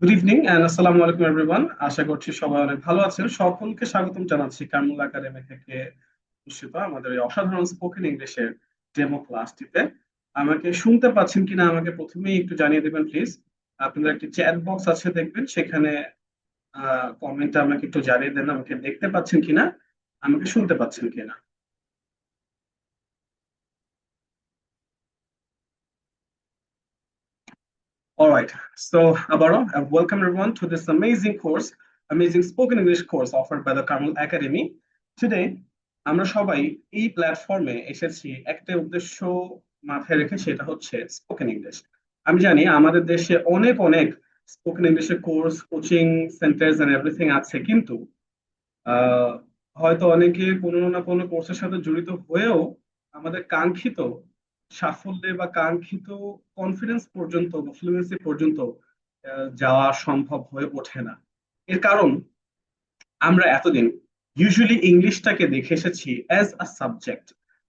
Good evening and আসসালামু আলাইকুম everyone. আশা করছি সবাই অনেক ভালো আছেন। সকলকে স্বাগতম জানাচ্ছি কামরুল একাডেমি থেকে অনুষ্ঠিত আমাদের এই অসাধারণ স্পোকেন ইংলিশের ডেমো ক্লাসটিতে। আমাকে শুনতে পাচ্ছেন কিনা আমাকে প্রথমেই একটু জানিয়ে দেবেন প্লিজ। আপনাদের একটি চ্যাট বক্স আছে দেখবেন, সেখানে কমেন্টে আমাকে একটু জানিয়ে দেন আমাকে দেখতে পাচ্ছেন কিনা, আমাকে শুনতে পাচ্ছেন কিনা। All right. So, Abaro, welcome everyone to this amazing course, amazing spoken English course offered by the Carmel Academy. Today, আমরা সবাই এই প্ল্যাটফর্মে এসেছি একটা উদ্দেশ্য মাথায় রেখে, সেটা হচ্ছে স্পোকেন ইংলিশ। আমি জানি আমাদের দেশে অনেক অনেক স্পোকেন ইংলিশের course, coaching centres and everything আছে, কিন্তু আহ, হয়তো অনেকে কোনো না কোনো কোর্সের সাথে জড়িত হয়েও আমাদের কাঙ্ক্ষিত সাফল্যে বা কাঙ্ক্ষিত কনফিডেন্স পর্যন্ত বা ফ্লুয়েন্সি পর্যন্ত যাওয়া সম্ভব হয়ে ওঠে না। এর কারণ, আমরা এতদিন ইউজুয়ালি ইংলিশটাকে দেখে এসেছি অ্যাজ আ সাবজেক্ট,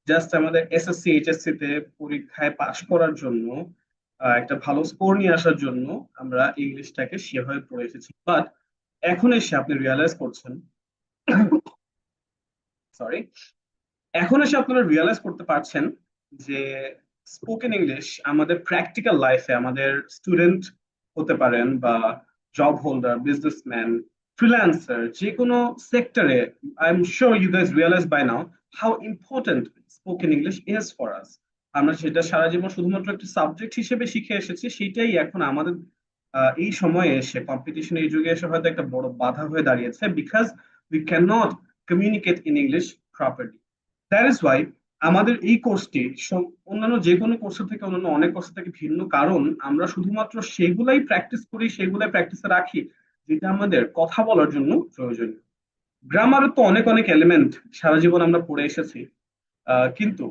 জাস্ট আমাদের এসএসসি এইচএসসি তে পরীক্ষায় পাশ করার জন্য, একটা ভালো স্কোর নিয়ে আসার জন্য আমরা ইংলিশটাকে সেভাবে পড়ে এসেছি। বাট এখন এসে আপনি রিয়ালাইজ করছেন, সরি, এখন এসে আপনারা রিয়েলাইজ করতে পারছেন যে স্পোকেন ইংলিশ আমাদের প্র্যাকটিক্যাল লাইফে, আমাদের স্টুডেন্ট হতে পারেন বা জব হোল্ডার, বিজনেসম্যান, ফ্রিল্যান্সার, যে কোনো সেক্টরে, I am sure you guys realise by now how important spoken English is for us. আমরা সেটা সারা জীবন শুধুমাত্র একটা সাবজেক্ট হিসেবে শিখে এসেছি, সেটাই এখন আমাদের এই সময়ে এসে, কম্পিটিশন এই যুগে এসে হয়তো একটা বড় বাধা হয়ে দাঁড়িয়েছে, because we can not communicate in English properly. That is Y আমাদের এই কোর্সটি অন্যান্য যে কোনো কোর্সের থেকে, অন্যান্য অনেক কোর্সের থেকে ভিন্ন, কারণ আমরা শুধুমাত্র সেগুলাই প্র্যাকটিস করি, সেগুলাই প্র্যাকটিসে রাখি যেটা আমাদের কথা বলার জন্য প্রয়োজনীয়। গ্রামারের তো অনেক অনেক এলিমেন্ট সারা জীবন আমরা পড়ে এসেছি, কিন্তু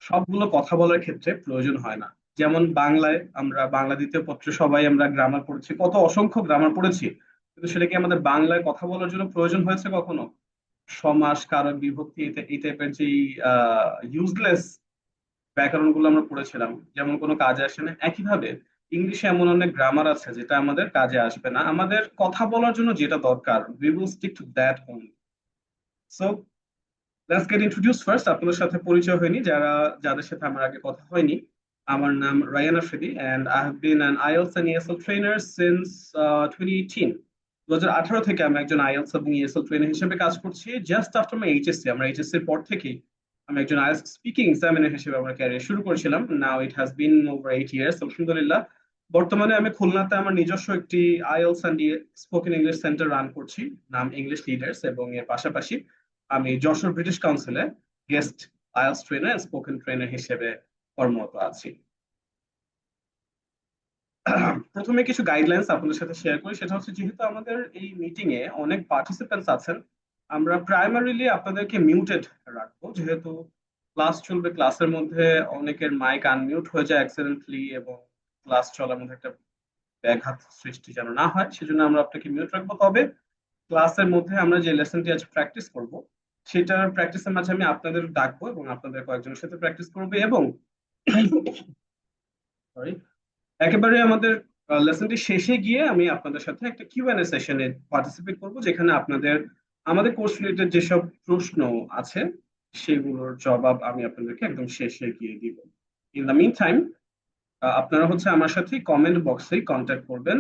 সবগুলো কথা বলার ক্ষেত্রে প্রয়োজন হয় না। যেমন বাংলায় আমরা বাংলা দ্বিতীয় পত্রে সবাই আমরা গ্রামার পড়েছি, কত অসংখ্য গ্রামার পড়েছি, কিন্তু সেটা কি আমাদের বাংলায় কথা বলার জন্য প্রয়োজন হয়েছে কখনো? সমাস, কারক, বিভক্তি, এই টাইপের যে ইউজলেস ব্যাকরণ গুলো আমরা পড়েছিলাম, যেমন কোনো কাজে আসে না, একইভাবে ইংলিশে এমন অনেক গ্রামার আছে যেটা আমাদের কাজে আসবে না। আমাদের কথা বলার জন্য যেটা দরকার, we will stick to that only. So let's get introduce first. আপনাদের সাথে পরিচয় হয়নি, যাদের সাথে আমার আগে কথা হয়নি। আমার নাম Rayan Afridi and I have been an IELTS and ESL trainer since 2018। 2018 থেকে আমি একজন আইএলটিএস এবং ইএসএল ট্রেনার হিসেবে কাজ করছি। জাস্ট আফটার মাই এইচএসসি, আমরা এইচএসসি এর পর থেকেই আমি একজন আইএলটিএস স্পিকিং এক্সামিনার হিসেবে আমার ক্যারিয়ার শুরু করেছিলাম। Now it has been over 8 years, আলহামদুলিল্লাহ। বর্তমানে আমি খুলনাতে আমার নিজস্ব একটি IELTS and spoken English centre run করছি, নাম ইংলিশ লিডার্স, এবং এর পাশাপাশি আমি যশোর ব্রিটিশ কাউন্সিলে guest IELTS trainer, spoken trainer হিসেবে কর্মরত আছি। প্রথমে কিছু গাইডলাইন্স আপনাদের সাথে শেয়ার করি, সেটা হচ্ছে যেহেতু আমাদের এই মিটিং এ অনেক পার্টিসিপেন্টস আছেন, আমরা প্রাইমারিলি আপনাদেরকে মিউটেড রাখবো, যেহেতু ক্লাস চলবে। ক্লাসের মধ্যে অনেকের মাইক আনমিউট হয়ে যায় অ্যাক্সিডেন্টলি, এবং ক্লাস চলার মধ্যে একটা ব্যাঘাত সৃষ্টি যেন না হয়, সেজন্য আমরা আপনাকে মিউট রাখবো। তবে ক্লাসের মধ্যে আমরা যে লেসনটি আজ প্র্যাকটিস করব, সেটার প্র্যাকটিসের মাঝে আমি আপনাদের ডাকবো এবং আপনাদের কয়েকজনের সাথে প্র্যাকটিস করবে, এবং সরি, একেবারে আমাদের লেসনটি শেষে গিয়ে আমি আপনাদের সাথে একটা কিউএনএ সেশনে পার্টিসিপেট করব, যেখানে আপনাদের আমাদের কোর্স রিলেটেড যেসব প্রশ্ন আছে সেগুলোর জবাব আমি আপনাদেরকে একদম শেষে গিয়ে দিব। ইন দ্য মিন টাইম, আপনারা হচ্ছে আমার সাথে কমেন্ট বক্সে কন্ট্যাক্ট করবেন।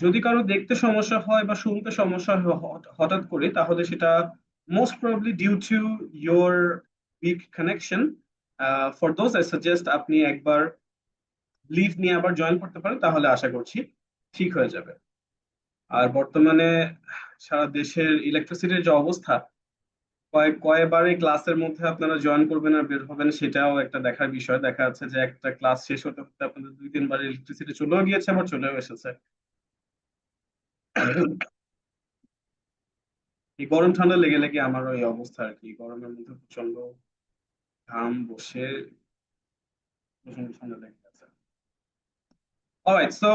যদি কারো দেখতে সমস্যা হয় বা শুনতে সমস্যা হয় হঠাৎ করে, তাহলে সেটা most probably due to your weak connection. For those I suggest আপনি একবার লিভ নিয়ে আবার জয়েন করতে পারেন, তাহলে আশা করছি ঠিক হয়ে যাবে। আর বর্তমানে সারা দেশের ইলেকট্রিসিটির যে অবস্থা, কয়বারে ক্লাসের মধ্যে আপনারা জয়েন করবেন আর বের হবেন, সেটাও একটা দেখার বিষয়। দেখা যাচ্ছে যে একটা ক্লাস শেষ হতে হতে আপনাদের 2-3 বার ইলেকট্রিসিটি চলেও গিয়েছে, আবার চলেও এসেছে। এই গরম ঠান্ডা লেগে লেগে আমারও এই অবস্থা আর কি, গরমের মধ্যে প্রচন্ড ঘাম বসে প্রচন্ড ঠান্ডা লেগে গেছে। Alright, so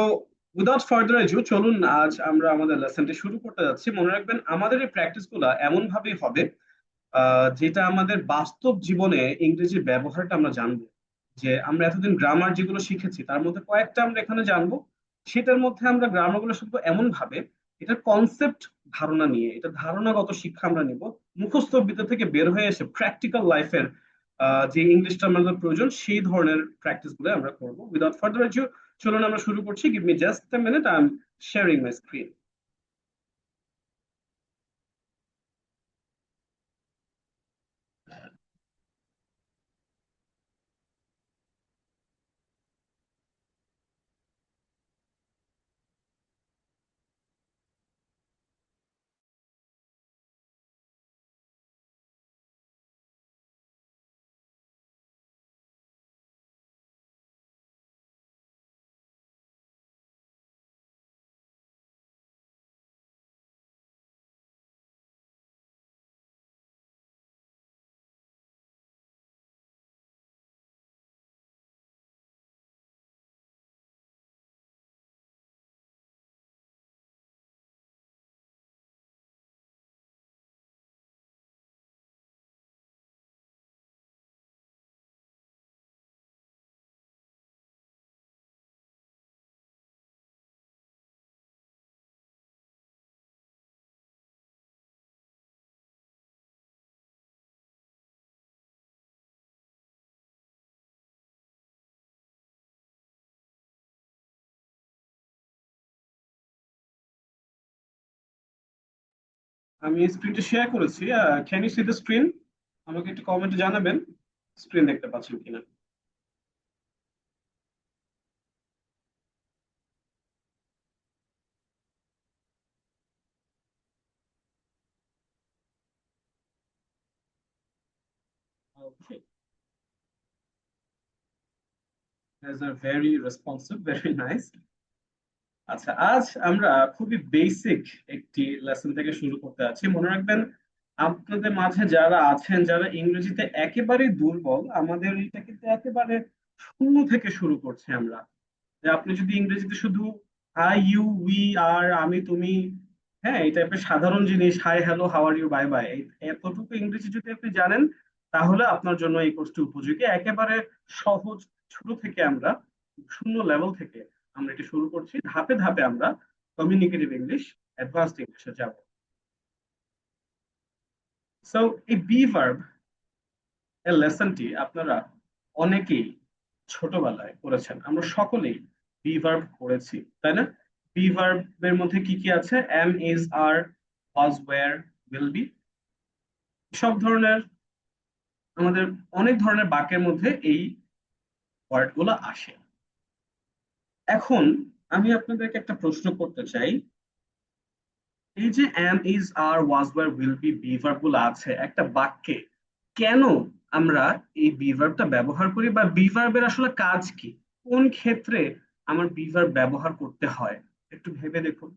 without further adieu, চলুন আজ আমরা আমাদের লেসনটি শুরু করতে যাচ্ছি। মনে রাখবেন, আমাদের এই প্র্যাকটিস গুলা এমন ভাবেই হবে যেটা আমাদের বাস্তব জীবনে ইংরেজির ব্যবহারটা আমরা জানবো। যে আমরা এতদিন গ্রামার যেগুলো শিখেছি তার মধ্যে কয়েকটা আমরা এখানে জানবো, সেটার মধ্যে আমরা গ্রামারগুলো শিখবো এমন ভাবে, এটার কনসেপ্ট ধারণা নিয়ে, এটা ধারণাগত শিক্ষা আমরা নিব, মুখস্থ বিদ্যা থেকে বের হয়ে এসে প্র্যাকটিক্যাল লাইফের যে ইংলিশটা আমাদের প্রয়োজন সেই ধরনের প্র্যাকটিস গুলো আমরা করবো। উইদাউট ফার্দার এডিউ, চলুন আমরা শুরু করছি। Give me just a minute, I am sharing my screen. আমি স্ক্রিনটা শেয়ার করেছি। Can you see the screen? আমাকে একটু কমেন্টে জানাবেন স্ক্রিন দেখতে পাচ্ছেন কিনা। Okay, guys are very responsive, very nice. আচ্ছা, আজ আমরা খুবই বেসিক একটি লেসন থেকে শুরু করতে যাচ্ছি। মনে রাখবেন, আপনাদের মাঝে যারা আছেন, যারা ইংরেজিতে একেবারে দুর্বল, আমাদের এটা কিন্তু একেবারে শূন্য থেকে শুরু করছি আমরা। যে আপনি যদি ইংরেজিতে শুধু আই ইউ উই আর আমি তুমি, হ্যাঁ, এই টাইপের সাধারণ জিনিস, hi hello how are you bye bye, এতটুকু ইংরেজি যদি আপনি জানেন, তাহলে আপনার জন্য এই কোর্সটি উপযোগী। একেবারে সহজ, শুরু থেকে আমরা শূন্য লেভেল থেকে আমরা এটি শুরু করছি। ধাপে ধাপে আমরা কমিউনিকেটিভ ইংলিশ, অ্যাডভান্সড ইংলিশে যাব। সো এই বি ভার্ব এর লেসনটি আপনারা অনেকেই ছোটবেলায় করেছেন, আমরা সকলেই বি ভার্ব করেছি, তাই না? বি ভার্বের মধ্যে কি কি আছে? Am, is, are, was, were, will be, সব ধরনের, আমাদের অনেক ধরনের বাক্যের মধ্যে এই ওয়ার্ড গুলো আসে। এখন আমি আপনাদেরকে একটা প্রশ্ন করতে চাই। এই যে am, is, are, was, were, will be, be verb গুলো আছে একটা বাক্যে, কেন আমরা এই বি ভার্বটা ব্যবহার করি, বা বি ভার্বের আসলে কাজ কি, কোন ক্ষেত্রে আমার বি ভার্ব ব্যবহার করতে হয়, একটু ভেবে দেখুন।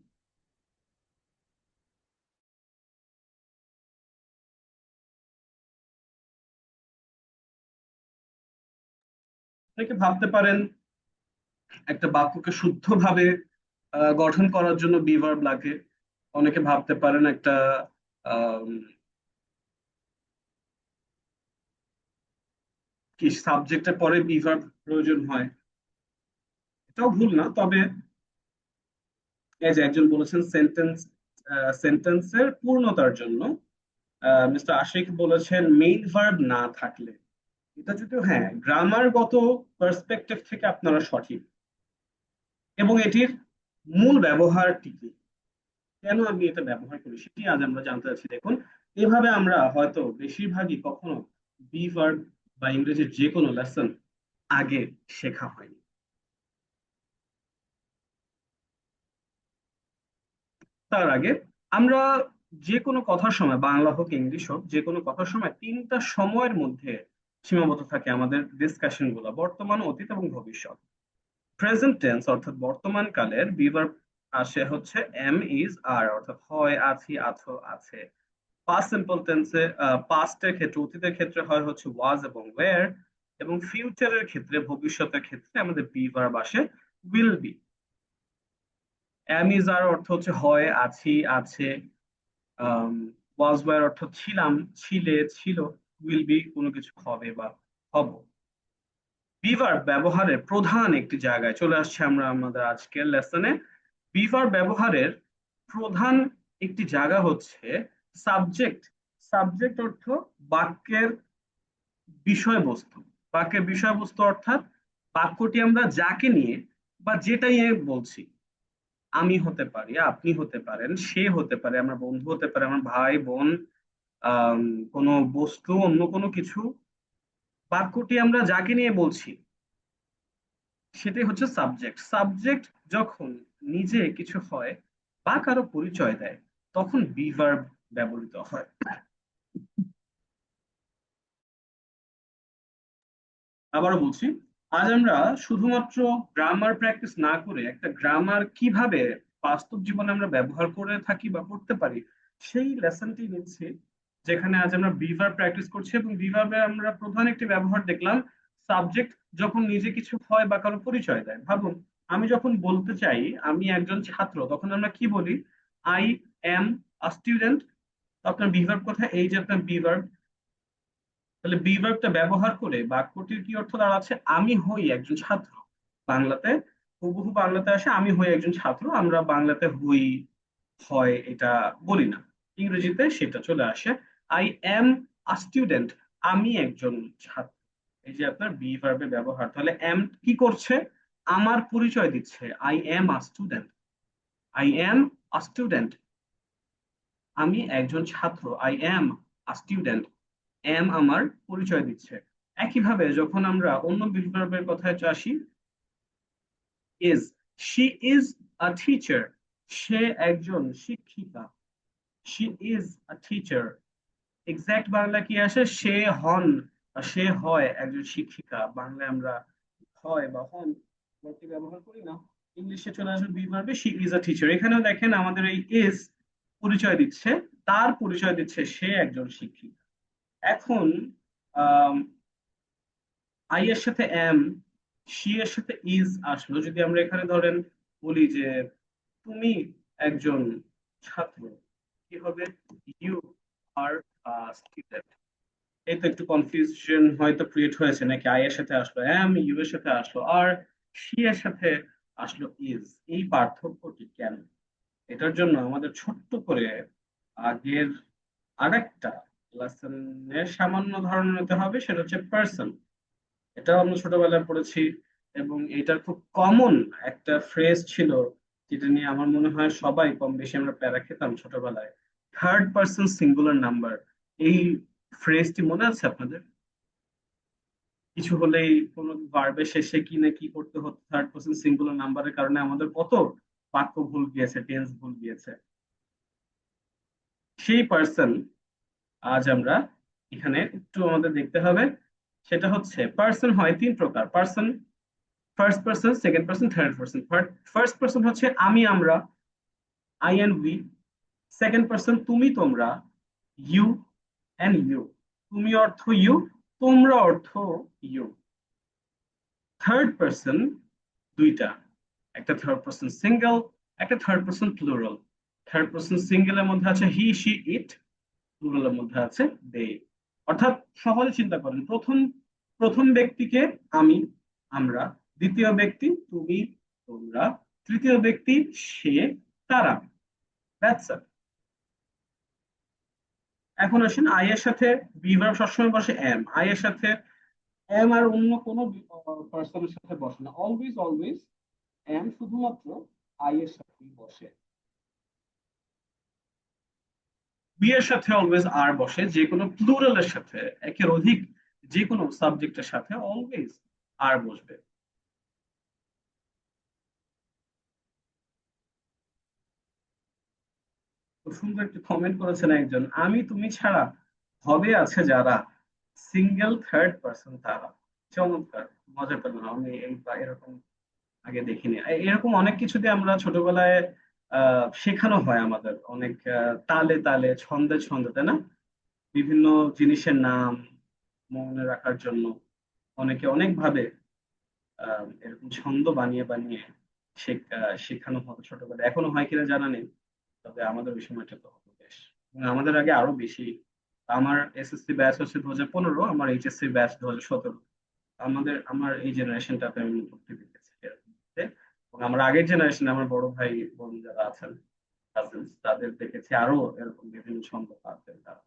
অনেকে ভাবতে পারেন একটা বাক্যকে শুদ্ধভাবে গঠন করার জন্য বি ভার্ব লাগে। অনেকে ভাবতে পারেন একটা আম, কি সাবজেক্টের পরে বি ভার্ব প্রয়োজন হয়। এটাও ভুল না, তবে এই যে একজন বলেছেন সেন্টেন্সের পূর্ণতার জন্য, মিস্টার আশিক বলেছেন মেইন ভার্ব না থাকলে। এটা যদিও হ্যাঁ, গ্রামারগত পার্সপেক্টিভ থেকে আপনারা সঠিক, এবং এটির মূল ব্যবহারটি কি, কেন আমি এটা ব্যবহার করি, সেটি আজ আমরা জানতে চাচ্ছি। দেখুন, এভাবে আমরা হয়তো বেশিরভাগই কখনো বি ভার্ব বা ইংরেজির যে কোনো লেসন আগে শেখা হয়নি। তার আগে আমরা যে কোনো কথার সময়, বাংলা হোক ইংলিশ হোক, যে কোনো কথার সময় তিনটা সময়ের মধ্যে সীমাবদ্ধ থাকে আমাদের ডিসকাশন গুলো: বর্তমান, অতীত এবং ভবিষ্যৎ। প্রেজেন্ট টেন্স অর্থাৎ বর্তমান কালের বিভার আসে হচ্ছে এম, ইজ, আর, অর্থাৎ হয়, আছি, আছো, আছে। পাস্ট সিম্পল টেন্সে, পাস্টের ক্ষেত্রে, অতীতের ক্ষেত্রে হয় হচ্ছে ওয়াজ এবং ওয়্যার, এবং ফিউচারের ক্ষেত্রে, ভবিষ্যতের ক্ষেত্রে আমাদের বি ভার্ব আসে উইল বি। এম, ইজ, আর অর্থ হচ্ছে হয়, আছি, আছে। ওয়াজ ওয়্যার অর্থ ছিলাম, ছিলে, ছিল। উইল বি কোনো কিছু হবে বা হব। বিভার্ব ব্যবহারের প্রধান একটি জায়গায় চলে আসছে আমরা আমাদের আজকের লেসনে। বিভার্ব ব্যবহারের প্রধান একটি জায়গা হচ্ছে সাবজেক্ট। সাবজেক্ট অর্থ বাক্যের বিষয়বস্তু। বাক্যের বিষয়বস্তু অর্থাৎ বাক্যটি আমরা যাকে নিয়ে বা যেটা নিয়ে বলছি। আমি হতে পারি, আপনি হতে পারেন, সে হতে পারে, আমার বন্ধু হতে পারে, আমার ভাই বোন, আহ কোনো বস্তু, অন্য কোনো কিছু। বাক্যটি আমরা যাকে নিয়ে বলছি সেটাই হচ্ছে সাবজেক্ট। সাবজেক্ট যখন নিজে কিছু হয় বা কারো পরিচয় দেয় তখন বি ভার্ব ব্যবহৃত হয়। আবারও বলছি, আজ আমরা শুধুমাত্র গ্রামার প্র্যাকটিস না করে একটা গ্রামার কিভাবে বাস্তব জীবনে আমরা ব্যবহার করে থাকি বা করতে পারি সেই লেসনটি নিচ্ছি, যেখানে আজ আমরা বিভার প্র্যাকটিস করছি। এবং বিভাবে আমরা প্রধান একটি ব্যবহার দেখলাম সাবজেক্ট যখন নিজে কিছু হয় বা কারো পরিচয় দেয়। ভাবুন, আমি যখন বলতে চাই আমি একজন ছাত্র তখন আমরা কি বলি? I am a student. আপনার বিভার কোথায়? এই যে আপনার বিভার। তাহলে বি ভার্বটা ব্যবহার করে বাক্যটির কি অর্থ দাঁড়াচ্ছে? আমি হই একজন ছাত্র। বাংলাতে হুবহু বাংলাতে আসে আমি হই একজন ছাত্র। আমরা বাংলাতে হই, হয় এটা বলি না। ইংরেজিতে সেটা চলে আসে আই এম আ স্টুডেন্ট। আমি একজন ছাত্র। এই যে আপনার বি ভার্বের ব্যবহার। তাহলে এম কি করছে? আমার পরিচয় দিচ্ছে, I am a student. I am a student. আমি একজন ছাত্র, I am a student. Am আমার পরিচয় দিচ্ছে। একইভাবে যখন আমরা অন্য বিভার্বের কথায় আসি, is, she is a teacher. সে একজন শিক্ষিকা। She is a teacher. Exact Bangla কি আসে? সে হন বা সে হয় একজন শিক্ষিকা। বাংলায় আমরা হয় বা হন ওয়ার্ডটি ব্যবহার করি না। ইংলিশে চলে আসবে বি ভার্বে, শি ইজ আ টিচার। এখানেও দেখেন আমাদের এই ইজ পরিচয় দিচ্ছে, তার পরিচয় দিচ্ছে সে একজন শিক্ষিকা। এখন আই এর সাথে এম, সি এর সাথে ইজ আসলো। যদি আমরা এখানে ধরেন বলি যে তুমি একজন ছাত্র, কি হবে? You are student. এই তো একটু কনফিউশন হয়তো ক্রিয়েট হয়েছে, নাকি আই এর সাথে আসলো এম, ইউ এর সাথে আসলো আর, সি এর সাথে আসলো ইজ। এই পার্থক্যটি কেন? এটার জন্য আমাদের ছোট্ট করে আগের আরেকটা লেসনের সামান্য ধারণা নিতে হবে, সেটা হচ্ছে পার্সন। এটাও আমরা ছোটবেলায় পড়েছি এবং এটার খুব কমন একটা ফ্রেজ ছিল, যেটা নিয়ে আমার মনে হয় সবাই কম বেশি আমরা প্যারা খেতাম ছোটবেলায়। Third person singular number. এই ফ্রেজটি মনে আছে আপনাদের? কিছু হলেই কোনো ভার্বের শেষে কি না কি করতে হতো থার্ড পার্সন সিঙ্গুলার নাম্বারের কারণে আমাদের কত বাক্য ভুল গিয়েছে, টেন্স ভুল গিয়েছে। সেই পার্সন আজ আমরা এখানে একটু আমাদের দেখতে হবে। সেটা হচ্ছে পার্সন হয় তিন প্রকার। Person first person, second person, third person. First person হচ্ছে আমি আমরা, I and we. Second person তুমি তোমরা, ইউ এন্ড ইউ। তুমি অর্থ ইউ, তোমরা অর্থ ইউ। থার্ড পার্সন দুইটা, একটা থার্ড পার্সন সিঙ্গেল, একটা third person plural. Third person সিঙ্গেলের মধ্যে আছে হি শি ইট, প্লুরালের মধ্যে আছে দে। অর্থাৎ সহজে চিন্তা করেন, প্রথম প্রথম ব্যক্তিকে আমি আমরা, দ্বিতীয় ব্যক্তি তুমি তোমরা, তৃতীয় ব্যক্তি সে তারা। That's it. এখন আসেন আই এর সাথে বি ভার্ব সবসময় বসে এম। আই এর সাথে এম আর অন্য কোনো পার্সনের সাথে বসে না। অলওয়েজ অলওয়েজ এম শুধুমাত্র আই এর সাথেই বসে। বি এর সাথে অলওয়েজ আর বসে যে কোনো প্লুরালের সাথে, একের অধিক যে কোনো সাবজেক্টের সাথে অলওয়েজ আর বসবে। খুব সুন্দর একটি কমেন্ট করেছেন একজন, আমি তুমি ছাড়া হবে আছে যারা, সিঙ্গেল থার্ড পার্সন তারা। চমৎকার, মজা পেলাম। আমি এই বা এরকম আগে দেখিনি। এরকম অনেক কিছু দিয়ে আমরা ছোটবেলায় শেখানো হয় আমাদের অনেক তালে তালে ছন্দে ছন্দে, তাই না? বিভিন্ন জিনিসের নাম মনে রাখার জন্য অনেকে অনেক ভাবে এরকম ছন্দ বানিয়ে বানিয়ে শেখানো হতো ছোটবেলায়। এখনো হয় কিনা জানা নেই, তবে আমাদের ওই সময়টা তো হতো বেশ। এবং আমাদের আগে আরো বেশি। আমার এসএসসি ব্যাচ হচ্ছে 2015, আমার এইচএসসি ব্যাচ 2017। আমার এই জেনারেশনটাতে আমি উঠতে দেখেছি এরকম হতে। এবং আমার আগের জেনারেশনে আমার বড় ভাই বোন যারা আছেন, কাজিনস, তাদের দেখেছি আরো এরকম বিভিন্ন ছন্দ পারতেন তারা।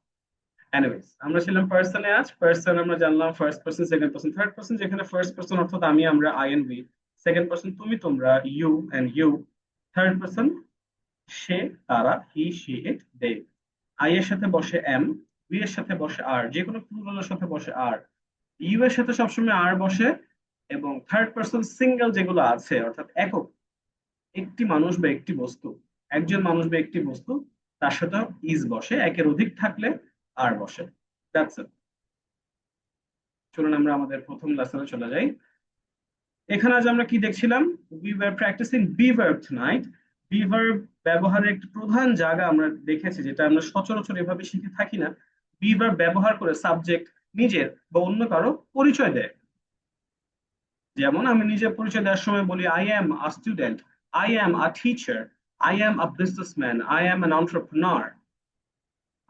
এনিওয়েজ, আমরা ছিলাম পার্সনে। আজ পার্সন আমরা জানলাম first person, second person, third person. যেখানে ফার্স্ট পার্সন অর্থাৎ আমি, আমরা, I and we. Second person তুমি, তোমরা, you and you. Third person সে, তারা, he, she, it, they. I এর সাথে বসে এম, উই এর সাথে বসে আর, যে কোনো প্লুরালের সাথে বসে আর। ইউ এর সাথে সবসময় আর বসে। এবং থার্ড পার্সন সিঙ্গেল যেগুলো আছে অর্থাৎ একক, একটি মানুষ বা একটি বস্তু, একজন মানুষ বা একটি বস্তু, তার সাথে ইজ বসে। একের অধিক থাকলে আর বসে। That's it. চলুন আমরা আমাদের প্রথম লেসনে চলে যাই। এখানে আজ আমরা কি দেখছিলাম? We were practising be verb tonight. Be verb ব্যবহারের একটি প্রধান জায়গা আমরা দেখেছি, যেটা আমরা সচরাচর এভাবে শিখে থাকি না। বি ভার্ব ব্যবহার করে সাবজেক্ট নিজের বা অন্য কারো পরিচয় দেয়। যেমন আমি নিজের পরিচয় দেওয়ার সময় বলি I am a student, I am a teacher, I am a businessman, I am an entrepreneur.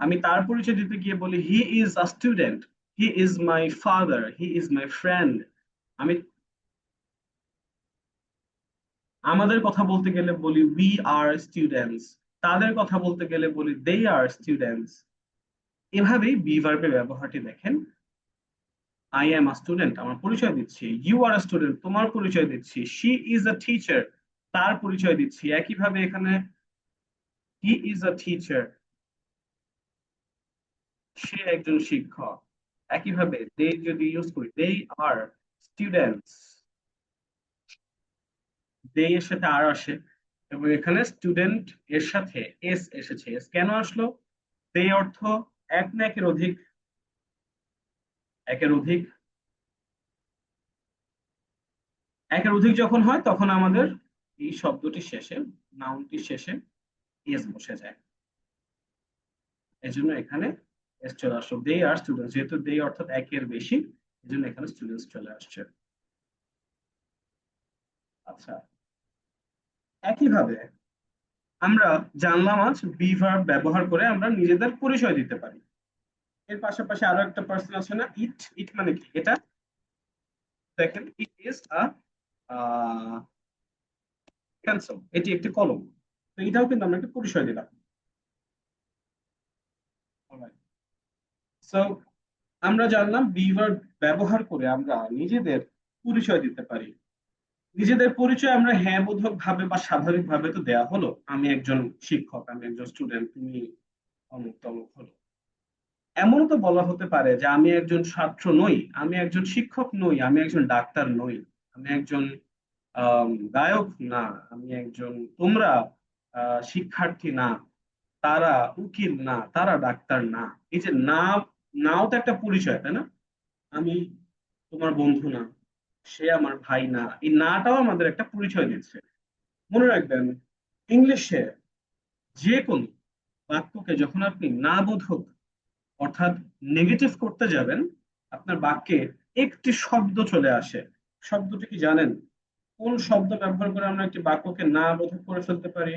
আমি তার পরিচয় দিতে গিয়ে বলি হি is a student, he is my father, he is my friend. আমি আমাদের কথা বলতে গেলে বলি উই আর স্টুডেন্টস, তাদের কথা বলতে গেলে বলি দে আর স্টুডেন্টস। এভাবেই বি ভার্বের ব্যবহারটি দেখেন। আই এম আ স্টুডেন্ট, আমার পরিচয় দিচ্ছি। ইউ আর আ স্টুডেন্ট, তোমার পরিচয় দিচ্ছি। শি ইজ আ টিচার, তার পরিচয় দিচ্ছি। একইভাবে এখানে হি ইজ আ টিচার, সে একজন শিক্ষক। একইভাবে দে যদি ইউজ করি, দে আর স্টুডেন্টস, দে এর সাথে আর আসে। এবং এখানে স্টুডেন্ট এর সাথে এস এসেছে। এস কেন আসলো? দে অর্থ এক না একের অধিক, একের অধিক। একের অধিক যখন হয় তখন আমাদের এই শব্দটি শেষে, নাউনটির শেষে এস বসে যায়। এই জন্য এখানে এস চলে আসলো। দে আর স্টুডেন্টস, যেহেতু দে অর্থাৎ একের বেশি, এই জন্য এখানে স্টুডেন্টস চলে আসছে। আচ্ছা, একইভাবে আমরা জানলাম আজ বি ভার্ব ব্যবহার করে আমরা নিজেদের পরিচয় দিতে পারি। এর পাশাপাশি আরো একটা পার্সন আছে না, ইট। ইট মানে কি? এটা দেখেন, ইট ইজ আ পেন্সিল, এটি একটি কলম। তো এটাও কিন্তু আমরা একটা পরিচয় দিলাম। সো আমরা জানলাম বি ভার্ব ব্যবহার করে আমরা নিজেদের পরিচয় দিতে পারি। নিজেদের পরিচয় আমরা হ্যাঁ বোধক ভাবে বা স্বাভাবিক ভাবে তো দেয়া হলো, আমি একজন শিক্ষক, আমি একজন স্টুডেন্ট, তুমি অমুক তমুক হলো। এমনও তো বলা হতে পারে যে আমি একজন ছাত্র নই, আমি একজন শিক্ষক নই, আমি একজন ডাক্তার নই, আমি একজন গায়ক না, আমি একজন, তোমরা শিক্ষার্থী না, তারা উকিল না, তারা ডাক্তার না। এই যে না, নাও তো একটা পরিচয়, তাই না? আমি তোমার বন্ধু না, সে আমার ভাই না, এই নাটাও আমাদের একটা পরিচয় দিচ্ছে। মনে রাখবেন, ইংলিশে যে কোনো বাক্যকে যখন আপনি না বোধক অর্থাৎ নেগেটিভ করতে যাবেন, আপনার বাক্যে একটি শব্দ চলে আসে। শব্দটি কি জানেন? কোন শব্দ ব্যবহার করে আমরা একটি বাক্যকে না বোধক করে ফেলতে পারি?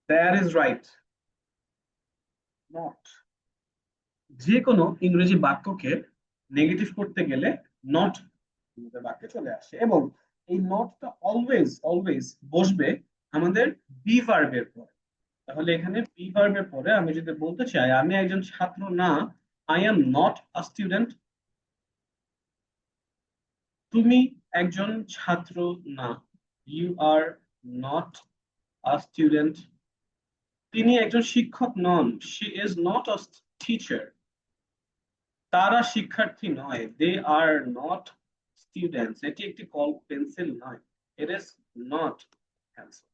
That is right, not. যে কোনো ইংরেজি বাক্যকে নেগেটিভ করতে গেলে নট আমাদের বাক্যে চলে আসে। এবং এই নটটা অলওয়েজ অলওয়েজ বসবে আমাদের বি ভার্বের পর। তাহলে এখানে বি ভার্বের পরে আমি যদি বলতে চাই আমি একজন ছাত্র না, I am not a student. তুমি একজন ছাত্র না, you are not a student. তিনি একজন শিক্ষক নন, she is not a teacher. তারা শিক্ষার্থী নয়, দে আর নট স্টুডেন্টস। এটি একটি কল পেন্সিল নয়, ইট ইজ নট পেন্সিল।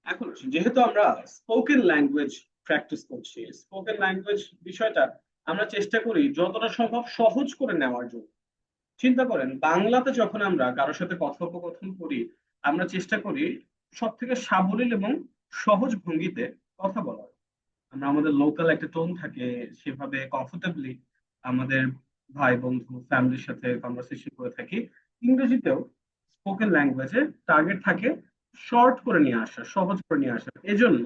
এখন আসুন, যেহেতু আমরা স্পোকেন ল্যাঙ্গুয়েজ প্র্যাকটিস করছি, স্পোকেন ল্যাঙ্গুয়েজ বিষয়টা আমরা চেষ্টা করি যতটা সম্ভব সহজ করে নেওয়ার জন্য। চিন্তা করেন, বাংলাতে যখন আমরা কারোর সাথে কথোপকথন করি, আমরা চেষ্টা করি সব থেকে সাবলীল এবং সহজ ভঙ্গিতে কথা বলার। আমরা আমাদের লোকাল একটা টোন থাকে, সেভাবে কমফোর্টেবলি আমাদের ভাই বন্ধু ফ্যামিলির সাথে কনভারসেশন করে থাকি। ইংরেজিতেও স্পোকেন ল্যাঙ্গুয়েজে টার্গেট থাকে শর্ট করে নিয়ে আসা, সহজ করে নিয়ে আসা। এজন্য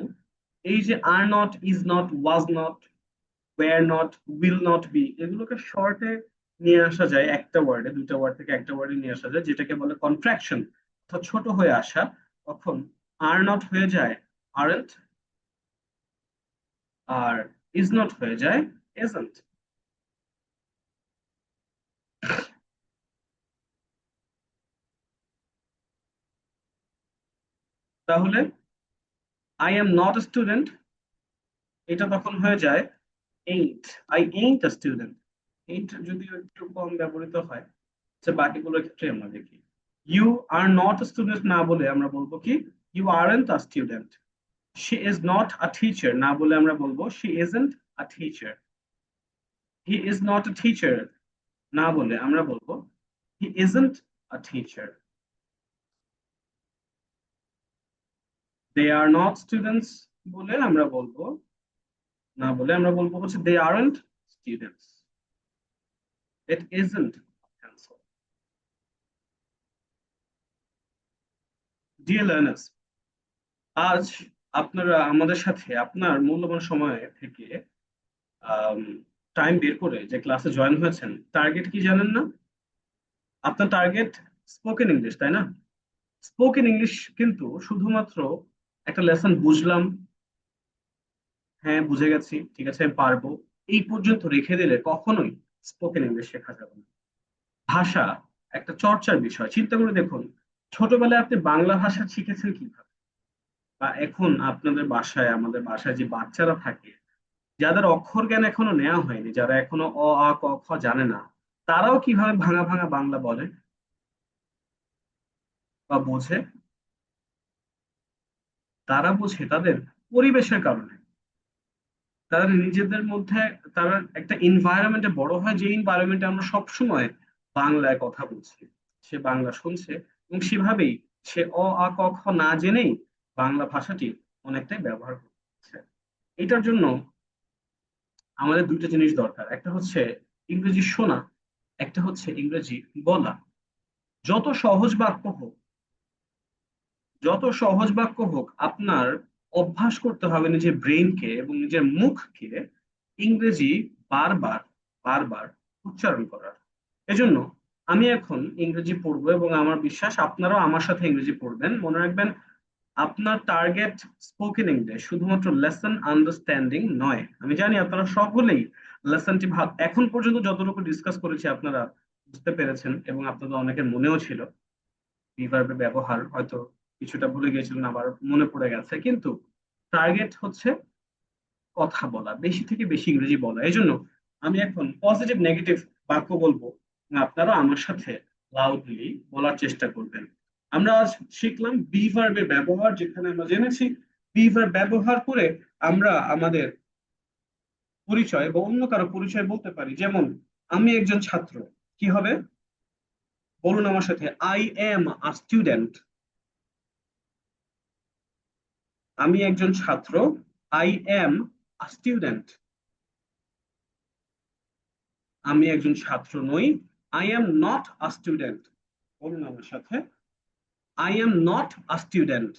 এই যে are not, is not, was not, were not, will not be, এগুলোকে শর্টে নিয়ে আসা যায়, একটা ওয়ার্ডে, দুইটা ওয়ার্ড থেকে একটা ওয়ার্ডে নিয়ে আসা যায়, যেটাকে বলে কন্ট্রাকশন, অর্থাৎ ছোট হয়ে আসা। তখন আর নট হয়ে যায় আরেন্ট, আর ইজ নট হয়ে যায় এজেন্ট। তাহলে I am not a student, এটা তখন হয়ে যায় ain't. I ain't a student. Ain't যদিও একটু কম ব্যবহৃত হয়, আচ্ছা বাকিগুলোর ক্ষেত্রে আমরা দেখি। You are not a student না বলে আমরা বলবো কি, you aren't a student. She is not a teacher না বলে আমরা বলবো she isn't a teacher. He is not a teacher না বলে আমরা বলবো he isn't a teacher. They are not students বলে আমরা বলবো, না বলে আমরা বলবো হচ্ছে they aren't students. It isn't cancel. Dear learners, আজ আপনারা আমাদের সাথে আপনার মূল্যবান সময় থেকে টাইম বের করে যে ক্লাসে জয়েন হয়েছেন, টার্গেট কি জানেন না? আপনার টার্গেট স্পোকেন ইংলিশ, তাই না? স্পোকেন ইংলিশ কিন্তু শুধুমাত্র একটা লেসন বুঝলাম, হ্যাঁ বুঝে গেছি, ঠিক আছে আমি পারবো, এই পর্যন্ত রেখে দিলে কখনোই স্পোকেন ইংলিশ শেখা যাবে না। ভাষা একটা চর্চার বিষয়। চিন্তা করে দেখুন, ছোটবেলায় আপনি বাংলা ভাষা শিখেছেন কিভাবে? বা এখন আপনাদের বাসায়, আমাদের বাসায় যে বাচ্চারা থাকে, যাদের অক্ষর জ্ঞান এখনো নেওয়া হয়নি, যারা এখনো অ আ ক খ জানে না, তারাও কিভাবে ভাঙা ভাঙা বাংলা বলে বা বোঝে? তারা বোঝে তাদের পরিবেশের কারণে। তারা নিজেদের মধ্যে, তারা একটা এনভায়রনমেন্টে বড় হয়, যে এনভায়রনমেন্টে আমরা সব সময় বাংলায় কথা বলছি, সে বাংলা শুনছে এবং সেভাবেই সে অ আ ক খ না জেনেই বাংলা ভাষাটি অনেকটাই ব্যবহার করছে। এটার জন্য আমাদের দুইটা জিনিস দরকার, একটা হচ্ছে ইংরেজি শোনা, একটা হচ্ছে ইংরেজি বলা। যত সহজ বাক্য হোক, যত সহজ বাক্য হোক, আপনার অভ্যাস করতে হবে নিজের ব্রেনকে এবং নিজের মুখকে ইংরেজি বারবার বারবার উচ্চারণ করার। এজন্য আমি এখন ইংরেজি পড়বো এবং আমার বিশ্বাস আপনারাও আমার সাথে ইংরেজি পড়বেন। মনে রাখবেন, আপনার টার্গেট স্পোকেন ইংলিশ, শুধুমাত্র লেসন আন্ডারস্ট্যান্ডিং নয়। আমি জানি আপনারা সকলেই লেসনটি এখন পর্যন্ত যতটুকু ডিসকাস করেছি আপনারা বুঝতে পেরেছেন এবং আপনাদের অনেকের মনেও ছিল। রিভার্বের ব্যবহার হয়তো কিছুটা ভুলে গিয়েছিলেন, আবার মনে পড়ে গেছে, কিন্তু টার্গেট হচ্ছে কথা বলা, বেশি থেকে বেশি ইংরেজি বলা। এই জন্য আমি এখন পজিটিভ নেগেটিভ বাক্য বলবো, আপনারা আমার সাথে লাউডলি বলার চেষ্টা করবেন। আমরা আজ শিখলাম বি ভার্বের ব্যবহার, যেখানে আমরা জেনেছি বি ভার্ব ব্যবহার করে আমরা আমাদের পরিচয় বা অন্য কারো পরিচয় বলতে পারি। যেমন আমি একজন ছাত্র, কি হবে? বলুন আমার সাথে, আই এম আ স্টুডেন্ট। আমি একজন ছাত্র, আই এম আ স্টুডেন্ট। আমি একজন ছাত্র নই, I am not a student. বলুন আমার সাথে, I am not a student.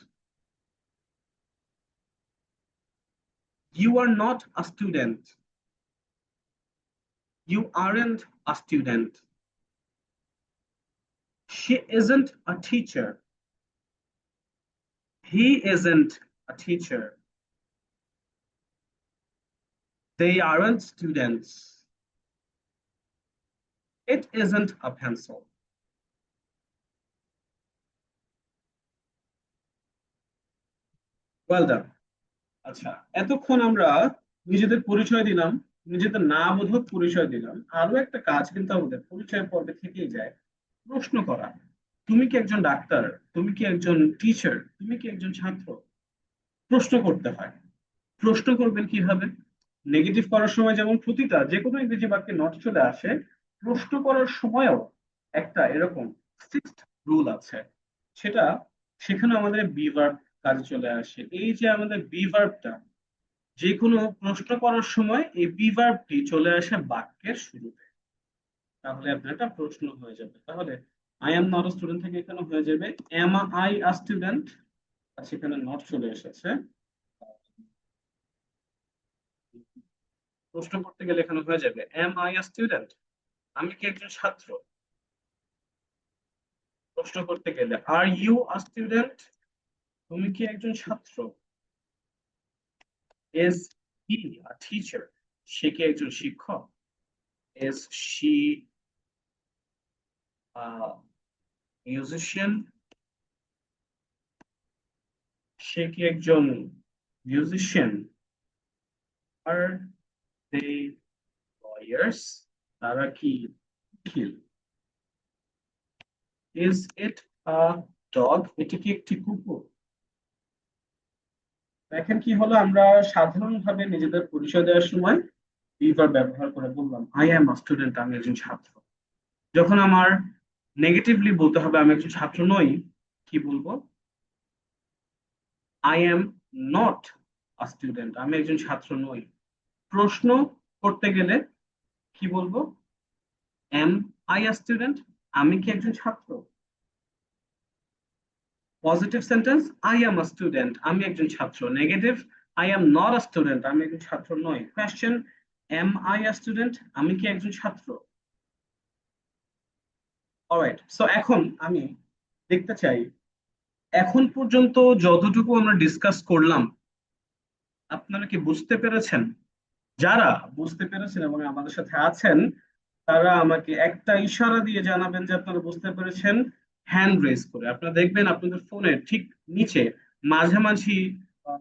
You are not a student. You aren't a student. She isn't a teacher. He isn't a teacher. They aren't students. It isn't a pencil. Well done. আচ্ছা, এতক্ষণ আমরা নিজেদের পরিচয় দিলাম, নিজেদের নামবোধক পরিচয় দিলাম। আরো একটা কাজ কিন্তু আমাদের পরিচয় পর্বে থেকেই যায়, প্রশ্ন করা। তুমি কি একজন ডাক্তার? তুমি কি একজন টিচার? তুমি কি একজন ছাত্র? প্রশ্ন করতে হয়। প্রশ্ন করবেন কিভাবে? নেগেটিভ করার সময় যেমন প্রতিটা যে কোনো ইংরেজি বাক্যে নট চলে আসে, প্রশ্ন করার সময়ও একটা এরকম ফিক্সড রুল আছে। সেটা, সেখানে আমাদের বি ভার্ব কাজে চলে আসে। এই যে আমাদের বি ভার্বটা, যে কোনো প্রশ্ন করার সময় এই বি ভার্বটি চলে আসে বাক্যের শুরুতে, তাহলে আপনার একটা প্রশ্ন হয়ে যাবে। তাহলে I am not a student থেকে এখানে হয়ে যাবে এম আই আ স্টুডেন্ট। আচ্ছা, এখানে নট চলে এসেছে। প্রশ্ন করতে গেলে এখানে হয়ে যাবে এম আই আ স্টুডেন্ট, আমি কি একজন ছাত্র। প্রশ্ন করতে গেলে আর ইউ আ স্টুডেন্ট, তুমি কি একজন ছাত্র। ইজ হি আ টিচার, সে কি একজন শিক্ষক। ইজ শি আ মিউজিশিয়ান, সে কি একজন মিউজিশিয়ান। আর দে লয়ার্স, তারা কি উকিল। ইজ ইট আ ডগ, এটি কি একটি কুকুর। দেখেন কি হলো, আমরা সাধারণভাবে নিজেদের পরিচয় দেওয়ার সময় বিভার ব্যবহার করে বললাম আই অ্যাম আ স্টুডেন্ট, আমি একজন ছাত্র। যখন আমার নেগেটিভলি বলতে হবে আমি একজন ছাত্র নই, কি বলবো, I am not a student, আমি একজন ছাত্র নই। প্রশ্ন করতে গেলে কি বলবো, এম আই আ স্টুডেন্ট, আমি কি একজন ছাত্র। Positive sentence I am a student, আমি একজন ছাত্র। Negative I am not a student, আমি একজন ছাত্র নই। Question am I a student, আমি কি একজন ছাত্র। অলরাইট, সো এখন আমি দেখতে চাই এখন পর্যন্ত যতটুকু আমরা ডিসকাস করলাম আপনারা কি বুঝতে পেরেছেন। যারা বুঝতে পেরেছেন এবং আমাদের সাথে আছেন তারা আমাকে একটা ইশারা দিয়ে জানাবেন যে আপনারা বুঝতে পেরেছেন, হ্যান্ড রেজ করে। আপনারা দেখবেন আপনাদের ফোনের ঠিক নিচে মাঝামাঝি আহ,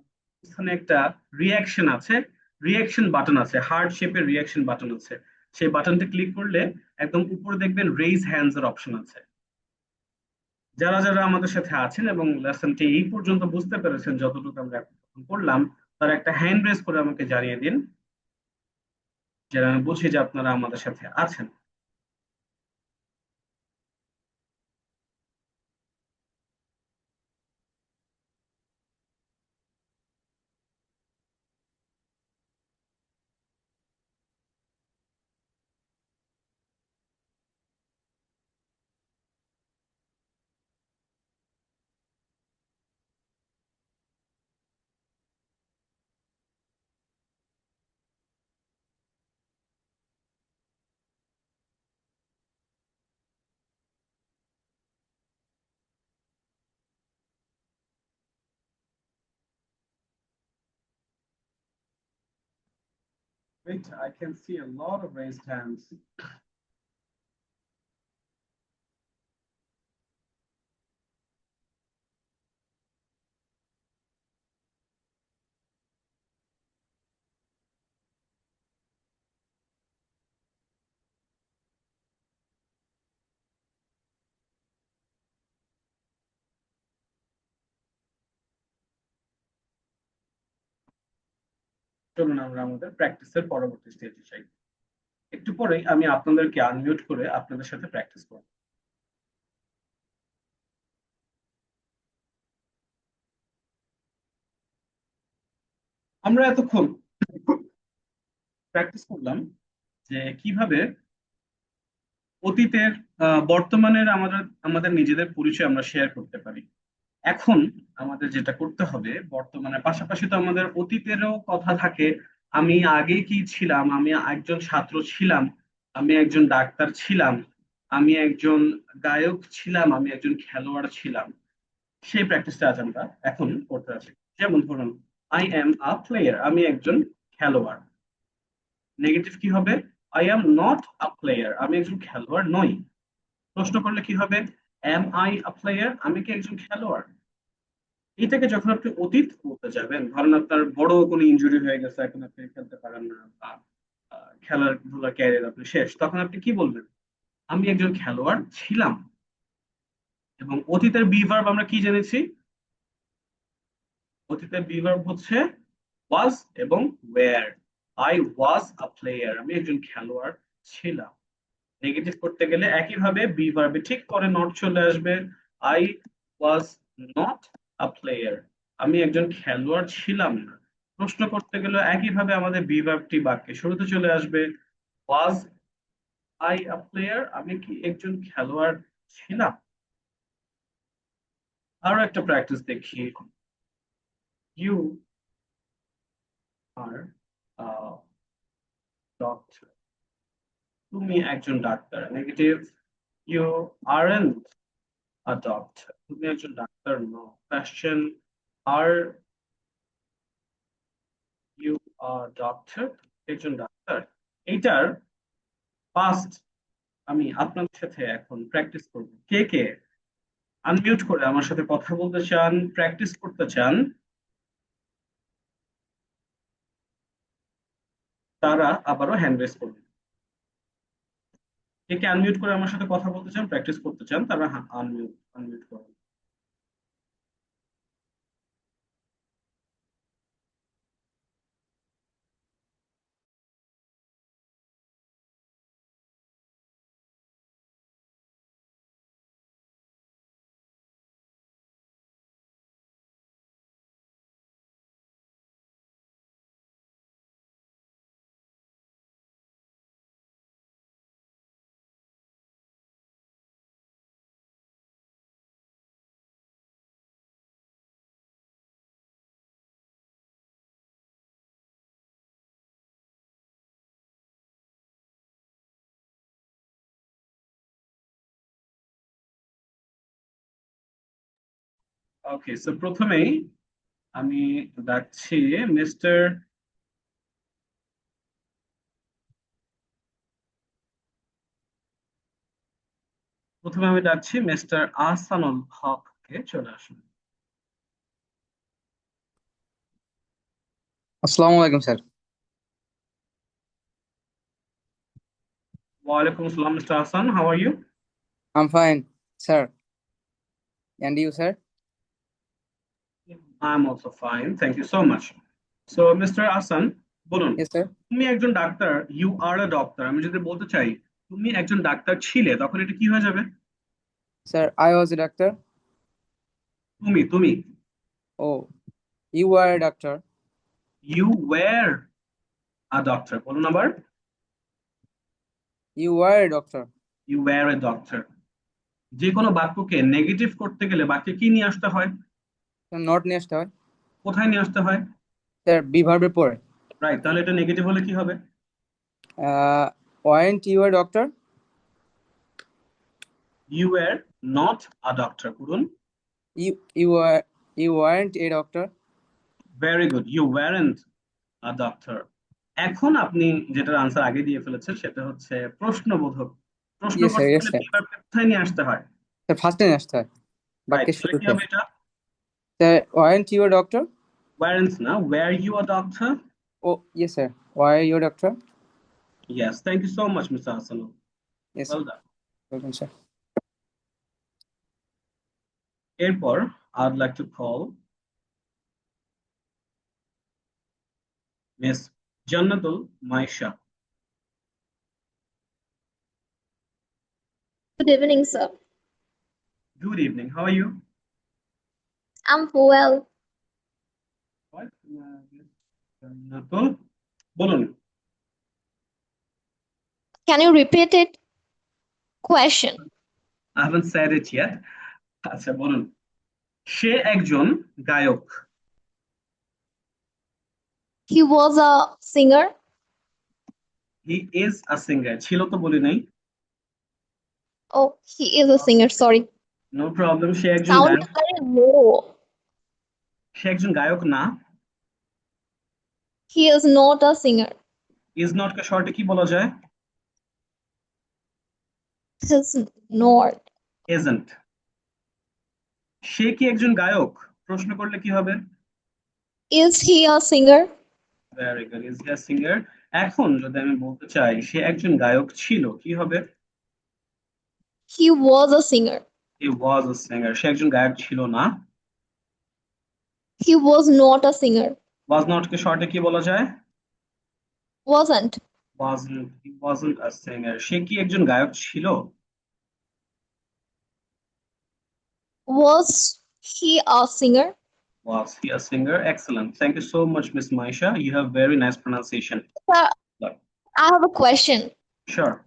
স্থানে একটা রিয়াকশন আছে, রিয়াকশন বাটন আছে, হার্ট শেপের রিয়াকশন বাটন আছে। সেই বাটনটা ক্লিক করলে একদম উপরে দেখবেন রেইজ হ্যান্ডস এর অপশন আছে। যারা যারা আমাদের সাথে আছেন এবং লেসনটি এই পর্যন্ত বুঝতে পেরেছেন যতটুকু আমরা এখন করলাম, তারা একটা হ্যান্ড রেজ করে আমাকে জানিয়ে দিন, যেন আমি বুঝি যে আপনারা আমাদের সাথে আছেন। Wait, I can see a lot of raised hands. চলুন আমরা আমাদের প্র্যাকটিসের পরবর্তী স্টেজে যাই। একটু পরেই আমি আপনাদেরকে আনমিউট করে আপনাদের সাথে প্র্যাকটিস করব। আমরা এতক্ষণ প্র্যাকটিস করলাম যে কিভাবে অতীতের বর্তমানের আমাদের আমাদের নিজেদের পরিচয় আমরা শেয়ার করতে পারি। এখন আমাদের যেটা করতে হবে, বর্তমানের পাশাপাশি তো আমাদের অতীতেরও কথা থাকে। আমি আগে কি ছিলাম, আমি একজন ছাত্র ছিলাম, আমি একজন ডাক্তার ছিলাম, আমি একজন গায়ক ছিলাম, আমি একজন খেলোয়াড় ছিলাম। সেই প্র্যাকটিসটা আজ আমরা এখন করতে আছি। যেমন ধরুন, আই এম আ প্লেয়ার, আমি একজন খেলোয়াড়। নেগেটিভ কি হবে, I am not a player, আমি একজন খেলোয়াড় নই। প্রশ্ন করলে কি হবে, এম আই আ প্লেয়ার, আমি কি একজন খেলোয়াড়। এটাকে যখন আপনি অতীত বলতে যাবেন, ধরেন আপনার বড় কোনো ইনজুরি হয়ে গেছে, এখন আপনি খেলতে পারেন না, বা খেলাধুলা ক্যারিয়ার আপনি শেষ, তখন আপনি কি বলবেন, আমি একজন খেলোয়াড় ছিলাম। এবং অতীতের বি ভার্ব আমরা কি জেনেছি, অতীতের বি ভার্ব হচ্ছে ওয়াজ এবং were. I was a player, আমি একজন খেলোয়াড় ছিলাম। নেগেটিভ করতে গেলে একইভাবে বি ভার্বে ঠিক পরে নট চলে আসবে, I was not a player, আমি একজন খেলোয়াড় ছিলাম না। প্রশ্ন করতে গেলে একইভাবে আমাদের বি ভার্বটি বাক্যে শুরুতে চলে আসবে। ওয়াজ আই আ প্লেয়ার, আমি কি একজন খেলোয়াড় ছিলাম। আরো একটা প্র্যাকটিস দেখি। ইউ আর ডক্টর, তুমি একজন ডাক্তার। Negative, you aren't a doctor, তুমি একজন ডাক্তার নও। Question, are you a doctor, একজন ডাক্তার। এইটার পাস্ট আমি আপনাদের সাথে এখন প্র্যাকটিস করব। কে কে আনমিউট করে আমার সাথে কথা বলতে চান, প্র্যাকটিস করতে চান, তারা আবারও হ্যান্ড রেজ করবেন। কে কে আনমিউট করে আমার সাথে কথা বলতে চান, প্র্যাকটিস করতে চান, তারা আনমিউট আনমিউট করবেন। ওকে, সো প্রথমেই আমি ডাকছি মিস্টার, প্রথমে আমি ডাকছি মিস্টার আহসানুল হককে, চলে আসুন। আসসালামু আলাইকুম স্যার। ওয়ালাইকুম আসসালাম mister Ahsan, how are you? I am fine sir, and you sir? I am also fine, thank you so much. So mister Ahsan, বলুন, ইয়েস স্যার। তুমি একজন ডাক্তার, ইউ আর আ ডক্টর। আমি যদি বলতে চাই তুমি একজন ডাক্তার ছিলে, তখন এটা কি হয়ে যাবে? Sir I was a doctor. তুমি ও, you are a doctor. You were a doctor, বলুন আবার। You are a doctor. You were a doctor. যে কোনো বাক্যকে নেগেটিভ করতে গেলে বাক্যে কি নিয়ে আসতে হয়? নট নিয়ে আসতে হয়। কোথায় নিয়ে আসতে হয়? স্যার বি ভার্বের পরে। রাইট, তাহলে এটা নেগেটিভ হলে কি হবে? Weren't you are doctor. You were not a doctor, করুন। You you are you weren't a doctor. Very good, you weren't a doctor. এখন আপনি যেটার আনসার আগে দিয়ে ফেলেছেন সেটা হচ্ছে প্রশ্নবোধক। প্রশ্ন ইয়েস স্যার, করতে ইয়েস গেলে স্যার। বিভার্বকে কোথায় নিয়ে আসতে হয়? স্যার ফার্স্টে নিয়ে আসতে হয়, রাইট, বাক্যের তাহলে কি শুরুতে। হবে এটা? Sir weren't you are doctor. ওয়ারেন্টস না, were you a doctor. Oh yes sir, were you doctor. Yes, thank you so much mister Hasan, yes well done. Welcome sir. এরপর I'd like to call miss Jannatul Maisha. Good evening, sir. Good evening, how are you? I'm well. What? Miss জান্নাতুল, বলুন। Can you repeat it? Question. I haven't said it yet. আচ্ছা বলুন, সে একজন গায়ক। He was a singer. He is a singer, ছিল তো বলি নাই। Oh, he is a singer. Sorry. No problem, সে একজন Sound গায়ক। very low. সে একজন গায়ক না। He is not a singer. Is not কে শর্টে কি বলা যায়? He's not. এজেন্ট। সে কি একজন গায়ক প্রশ্ন করলে কি হবে? Is he a singer? Very good, is he a singer. এখন যদি আমি বলতে চাই সে একজন গায়ক ছিল, কি হবে? He was a singer. He was a singer, সে একজন গায়ক ছিল না। He was not a singer. Was not কে শর্টে কি বলা যায়? Wasn't. ওয়াজন্ট আ সিঙ্গার। সে কি একজন গায়ক ছিল? Was he a singer? Was he a singer? Excellent. Thank you so much, Miss Maisha. You have very nice pronunciation. Sir, Look, I have a question. Sure.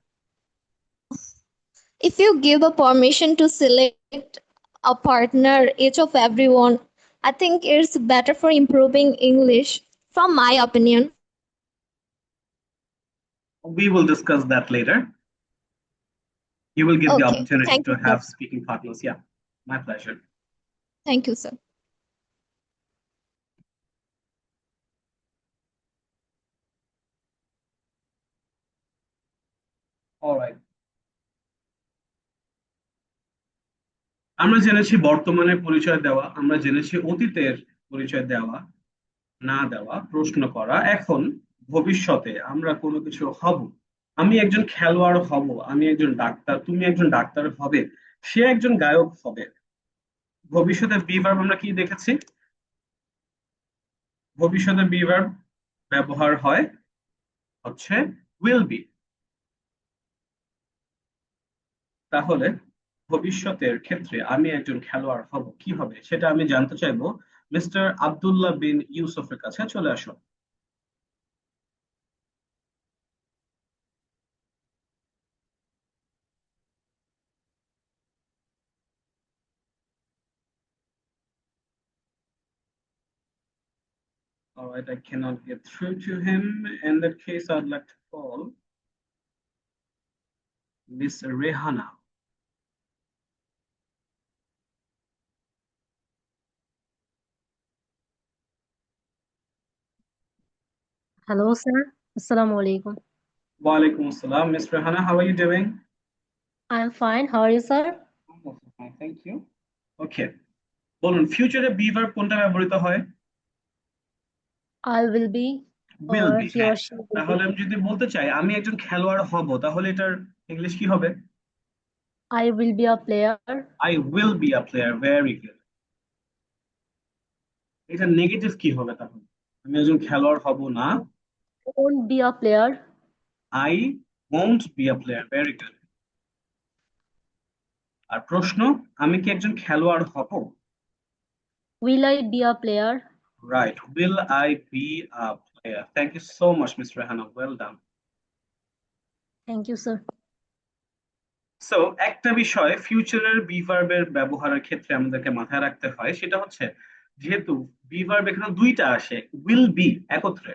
If you give a permission to select a partner, each of everyone, I think it's better for improving English, from my opinion. We will discuss that later. You will get the Okay, opportunity thank to you, sir. have speaking partners. Yeah, my pleasure. Thank you, sir. All right. আমরা জেনেছি বর্তমানে পরিচয় দেওয়া, আমরা জেনেছি অতীতের পরিচয় দেওয়া, না দেওয়া, প্রশ্ন করা। এখন ভবিষ্যতে আমরা কোনো কিছু হব, আমি একজন খেলোয়াড় হব, আমি একজন ডাক্তার, তুমি একজন ডাক্তার হবে, সে একজন গায়ক হবে। ভবিষ্যতে বি ভার্ব আমরা কি দেখেছি? ভবিষ্যতে বি ভার্ব ব্যবহার হয় হচ্ছে উইল বি। তাহলে ভবিষ্যতের ক্ষেত্রে আমি একজন খেলোয়াড় হব, কি হবে সেটা আমি জানতে চাইবো মিস্টার আব্দুল্লাহ বিন ইউসুফের কাছে। চলে আসো। All right, I cannot get through to him. In that case, I'd like to call Miss Rehana. Hello, sir. Assalamu alaikum. Wa alaikum assalam. Miss Rehana, how are you doing? I'm fine. How are you, sir? I'm also fine, thank you. Okay, বলুন ফিউচারে be verb কোনটা ব্যবহৃত হয়? I will be, will or be. he হ্যাঁ, or she will তাহলে be. আমি যদি বলতে চাই আমি একজন খেলোয়াড় হব, তাহলে এটার ইংলিশ কি হবে? I will be a player. I will be a player. Very good. এটা নেগেটিভ কি হবে তাহলে? আমি একজন খেলোয়াড় হব না, Won't be a player. I won't be a player। Very good. আর প্রশ্ন, আমি কি একজন খেলোয়াড় হব? Will I be a player? Right. Will I be a player? Thank you so much, Miss Rehana. Well done. Thank you, sir. So একটা বিষয় ফিউচারের B ভার্বের ব্যবহারের ক্ষেত্রে আমাদেরকে মাথায় রাখতে হয়, সেটা হচ্ছে যেহেতু বি ভার্ব এখানে দুইটা আসে, উইল বি একত্রে,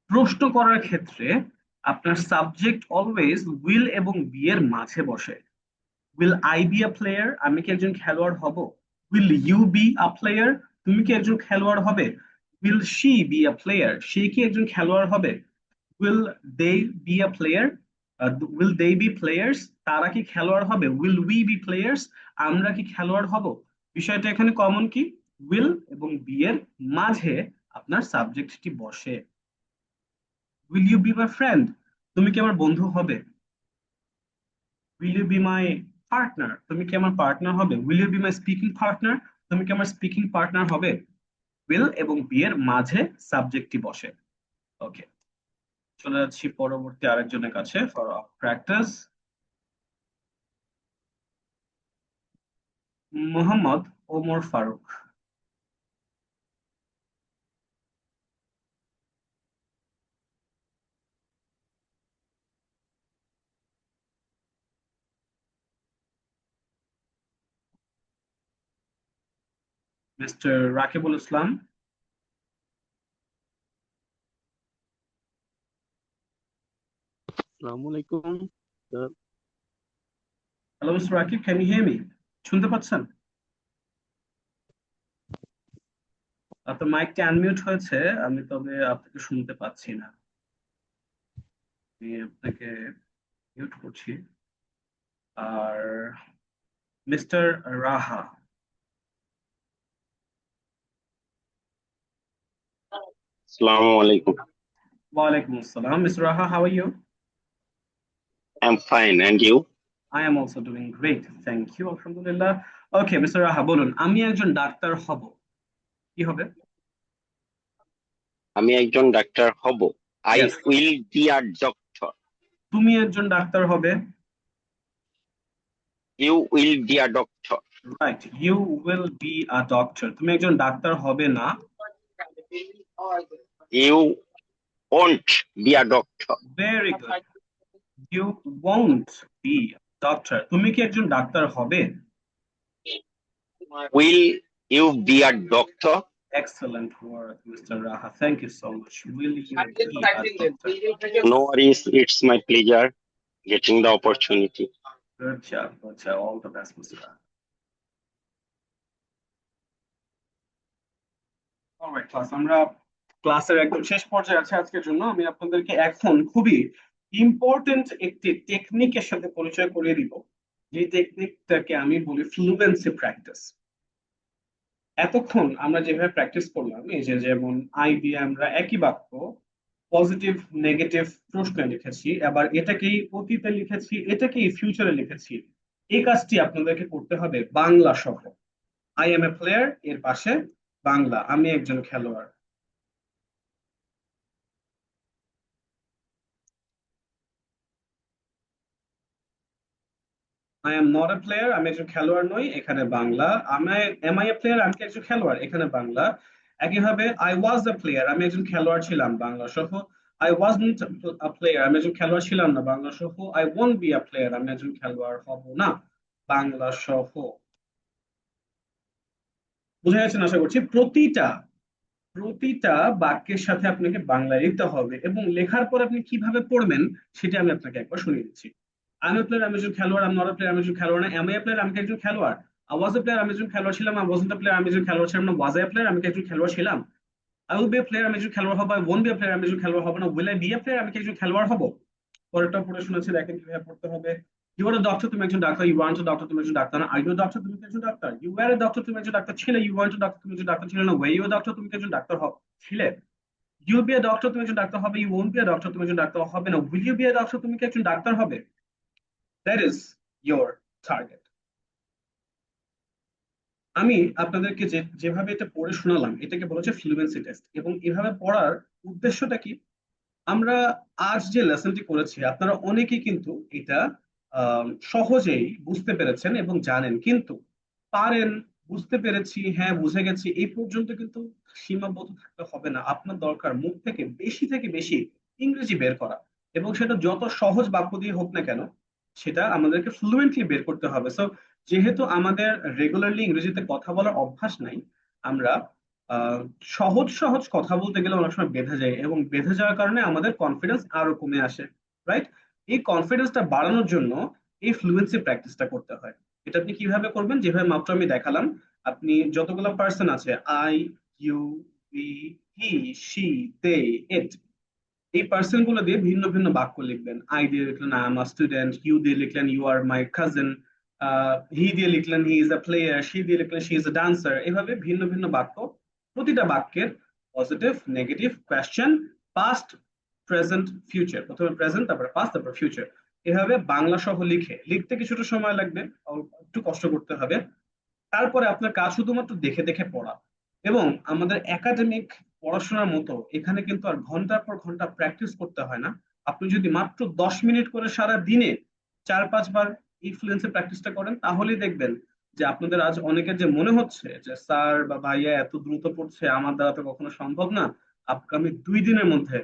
প্রশ্ন করার ক্ষেত্রে আপনার সাবজেক্ট অলওয়েজ উইল এবং বি এর মাঝে বসে। Will I be a player, আমি কি একজন খেলোয়াড় হব? Will you be a player, তুমি কি একজন খেলোয়াড় হবে? Will she be a player, সে কি একজন খেলোয়াড় হবে? Will they be a player, will they be players, তারা কি খেলোয়াড় হবে? উইল উই বি প্লেয়ার্স, আমরা কি খেলোয়াড় হব? বিষয়টা এখানে কমন কি, উইল এবং বি এর মাঝে আপনার সাবজেক্টটি বসে। Will you be my friend, তুমি কি আমার বন্ধু হবে? Will you be my partner, তুমি কি আমার পার্টনার হবে? Will you be my speaking partner, তুমি কি আমার স্পিকিং পার্টনার হবে? উইল এবং বি এর মাঝে সাবজেক্টটি বসে। ওকে, চলে যাচ্ছি পরবর্তী আরেকজনের কাছে for practice. Mohammad Omar Faruk. Mister Rakibul Islam. আসসালামু আলাইকুম sir. Hello mister Rakib, can you hear me? শুনতে পাচ্ছেন? আপনার মাইকটি আনমিউট হয়েছে, আমি তবে আপনাকে শুনতে পাচ্ছি না। আমি আপনাকে মিউট করছি। আর মিস্টার রাহা। Assalamu alaikum. ওয়ালাইকুম আসসালাম। Mister Raha, how are you? I'm fine, and you? I am also doing great. Thank you. আলহামদুলিল্লাহ। ওকে, মিস্টার রাহা বলুন, আমি একজন ডাক্তার হব, কি হবে? আমি একজন ডাক্তার হব। I Yes. will be a doctor. তুমি একজন ডাক্তার হবে। You will be a doctor. Right, you will be a doctor, তুমি একজন ডাক্তার হবে না। You won't be a doctor. Very good, you won't be doctor, তুমি কি একজন ডাক্তার হবে? Will you be a doctor? Excellent work, Mr. Raha. Thank you so much. Will you be a doctor? No worries, it's my pleasure getting the opportunity. Good job, good job. All the best, Mr. Raha. Alright class, আমরা ক্লাসের একদম শেষ পর্যায়ে আছে আজকের জন্য। আমি আপনাদেরকে এখন খুবই ইম্পর্টেন্ট একটি টেকনিকের সাথে পরিচয় করিয়ে দিব, যে টেকনিকটাকে আমি বলি ফ্লুয়েন্সি প্র্যাকটিস। এতক্ষণ আমরা যেভাবে প্র্যাকটিস করলাম, এই যে যেমন আই দিয়ে আমরা একই বাক্য পজিটিভ নেগেটিভ প্রশ্নে লিখেছি, আবার এটাকেই অতীতে লিখেছি, এটাকেই ফিউচারে লিখেছি, এই কাজটি আপনাদেরকে করতে হবে বাংলা সহ। আই এম এ প্লেয়ার এর পাশে বাংলা, আমি একজন খেলোয়াড়। I am not a player, আমি একজন খেলোয়াড় নই, এখানে Bangla. Am I a player, আমি কি একজন খেলোয়াড়, এখানে বাংলা। একইভাবে আই ওয়াজ এ প্লেয়ার, আমি একজন খেলোয়াড় ছিলাম, বাংলা সহ। আই ওয়াজন্ট আ প্লেয়ার, আমি একজন খেলোয়াড় ছিলাম না, বাংলা সহ। I won't B a player, আমি একজন খেলোয়াড় হব না, বাংলা সহ। বুঝা গেছে না আশা করছি। প্রতিটা প্রতিটা বাক্যের সাথে আপনাকে বাংলা লিখতে হবে, এবং লেখার পর আপনি কিভাবে পড়বেন সেটা আমি আপনাকে একবার শুনিয়ে দিচ্ছি। আমি এ প্লেয়ার, আমি একজন খেলোয়াড়। আমি নট এ প্লেয়ার, আমি একজন খেলোয়াড় না। এম আই এ প্লেয়ার, আমি কি একজন খেলোয়াড়। আই ওয়াজ এ প্লেয়ার, আমি একজন খেলোয়াড় ছিলাম। আই ওয়াজন্ট এ প্লেয়ার, আমি একজন খেলোয়াড় ছিলাম না। ওয়াজ এ প্লেয়ার, আমি কি একজন খেলোয়াড় ছিলাম। I will be a player, আমি একজন খেলোয়াড় হবো। I won't be a player, আমি একজন খেলোয়াড় হবো না। Will I be a player, আমি কি একজন খেলোয়াড় হবো। পরেরটা পড়ে শুনেছি, দেখেন কিভাবে পড়তে হবে। ইউ আর এ ডক্টর, তুমি একজন ডাক্তার। ইউ ওয়ান্ট এ ডক্টর, তুমি একজন ডাক্তার না। আর ইউ ডক্টর, তুমি কি একজন ডাক্তার। ইউ আর এ ডক্টর, তুমি একজন ডাক্তার ছিলে। ইউ ওয়ান্ট এ ডক্টর, তুমি একজন ডাক্তার ছিলে না। ওয়ে ইউ ডক্টর, তুমি কি একজন ডাক্তার ছিলে। ইউল বি এ ডক্টর, তুমি একজন ডাক্তার হবে। You won't be a doctor, তুমি একজন ডাক্তার হবে না। Will you be a doctor, তুমি কি একজন ডাক্তার হবে। That is your target. আমি আপনাদেরকে যেভাবে এটা পড়ে শোনালাম, এটাকে বলা হচ্ছে ফ্লুয়েন্সি টেস্ট। এবং এভাবে পড়ার উদ্দেশ্যটা কি, আমরা আজ যে লেসনটি করেছি, আপনারা অনেকেই কিন্তু এটা সহজেই বুঝতে পেরেছেন এবং জানেন, কিন্তু পারেন, বুঝতে পেরেছি, হ্যাঁ বুঝে গেছি, এই পর্যন্ত কিন্তু সীমাবদ্ধ থাকতে হবে না। আপনার দরকার মুখ থেকে বেশি ইংরেজি বের করা, এবং সেটা যত সহজ বাক্য দিয়ে হোক না কেন, সেটা আমাদেরকে ফ্লুয়েন্টলি বের করতে হবে। সো যেহেতু আমাদের রেগুলারলি ইংরেজিতে কথা বলার অভ্যাস নাই, আমরা আহ সহজ সহজ কথা বলতে গেলে অনেক সময় বেঁধে যায়, এবং বেঁধে যাওয়ার কারণে আমাদের কনফিডেন্স আরো কমে আসে। রাইট, এই কনফিডেন্সটা বাড়ানোর জন্য এই ফ্লুয়েন্সি প্র্যাকটিসটা করতে হয়। এটা আপনি কিভাবে করবেন, যেভাবে মাত্র আমি দেখালাম। আপনি যতগুলো পার্সন আছে, I, you, we, he, she, they, it, এই পার্সন গুলো দিয়ে ভিন্ন ভিন্ন বাক্য লিখবেন। আই দিয়ে লিখলেন I am a student, you দিয়ে লিখলেন you are my cousin, he দিয়ে লিখলেন he is a player, she দিয়ে লিখলেন শি ইজ আ ডান্সার। এভাবে ভিন্ন ভিন্ন বাক্য, প্রতিটা বাক্যের positive negative question, past present future, প্রথমে প্রেজেন্ট, তারপরে পাস্ট, তারপর ফিউচার, এভাবে বাংলা সহ লিখতে কিছুটা সময় লাগবে, একটু কষ্ট করতে হবে। তারপরে আপনার কাজ শুধুমাত্র দেখে দেখে পড়া। এবং আমাদের একাডেমিক পড়াশোনার মতো এখানে কিন্তু আর ঘন্টার পর ঘন্টা প্র্যাকটিস করতে হয় না। আপনি যদি মাত্র 10 মিনিট করে সারা দিনে 4-5 বার এই ফ্লুয়েন্সি প্র্যাকটিসটা করেন, তাহলেই দেখবেন যে আপনাদের আজ অনেকের যে মনে হচ্ছে যে স্যার বা ভাইয়া এত দ্রুত পড়ছে, আমার দ্বারা তো কখনো সম্ভব না, আগামী 2 দিনের মধ্যে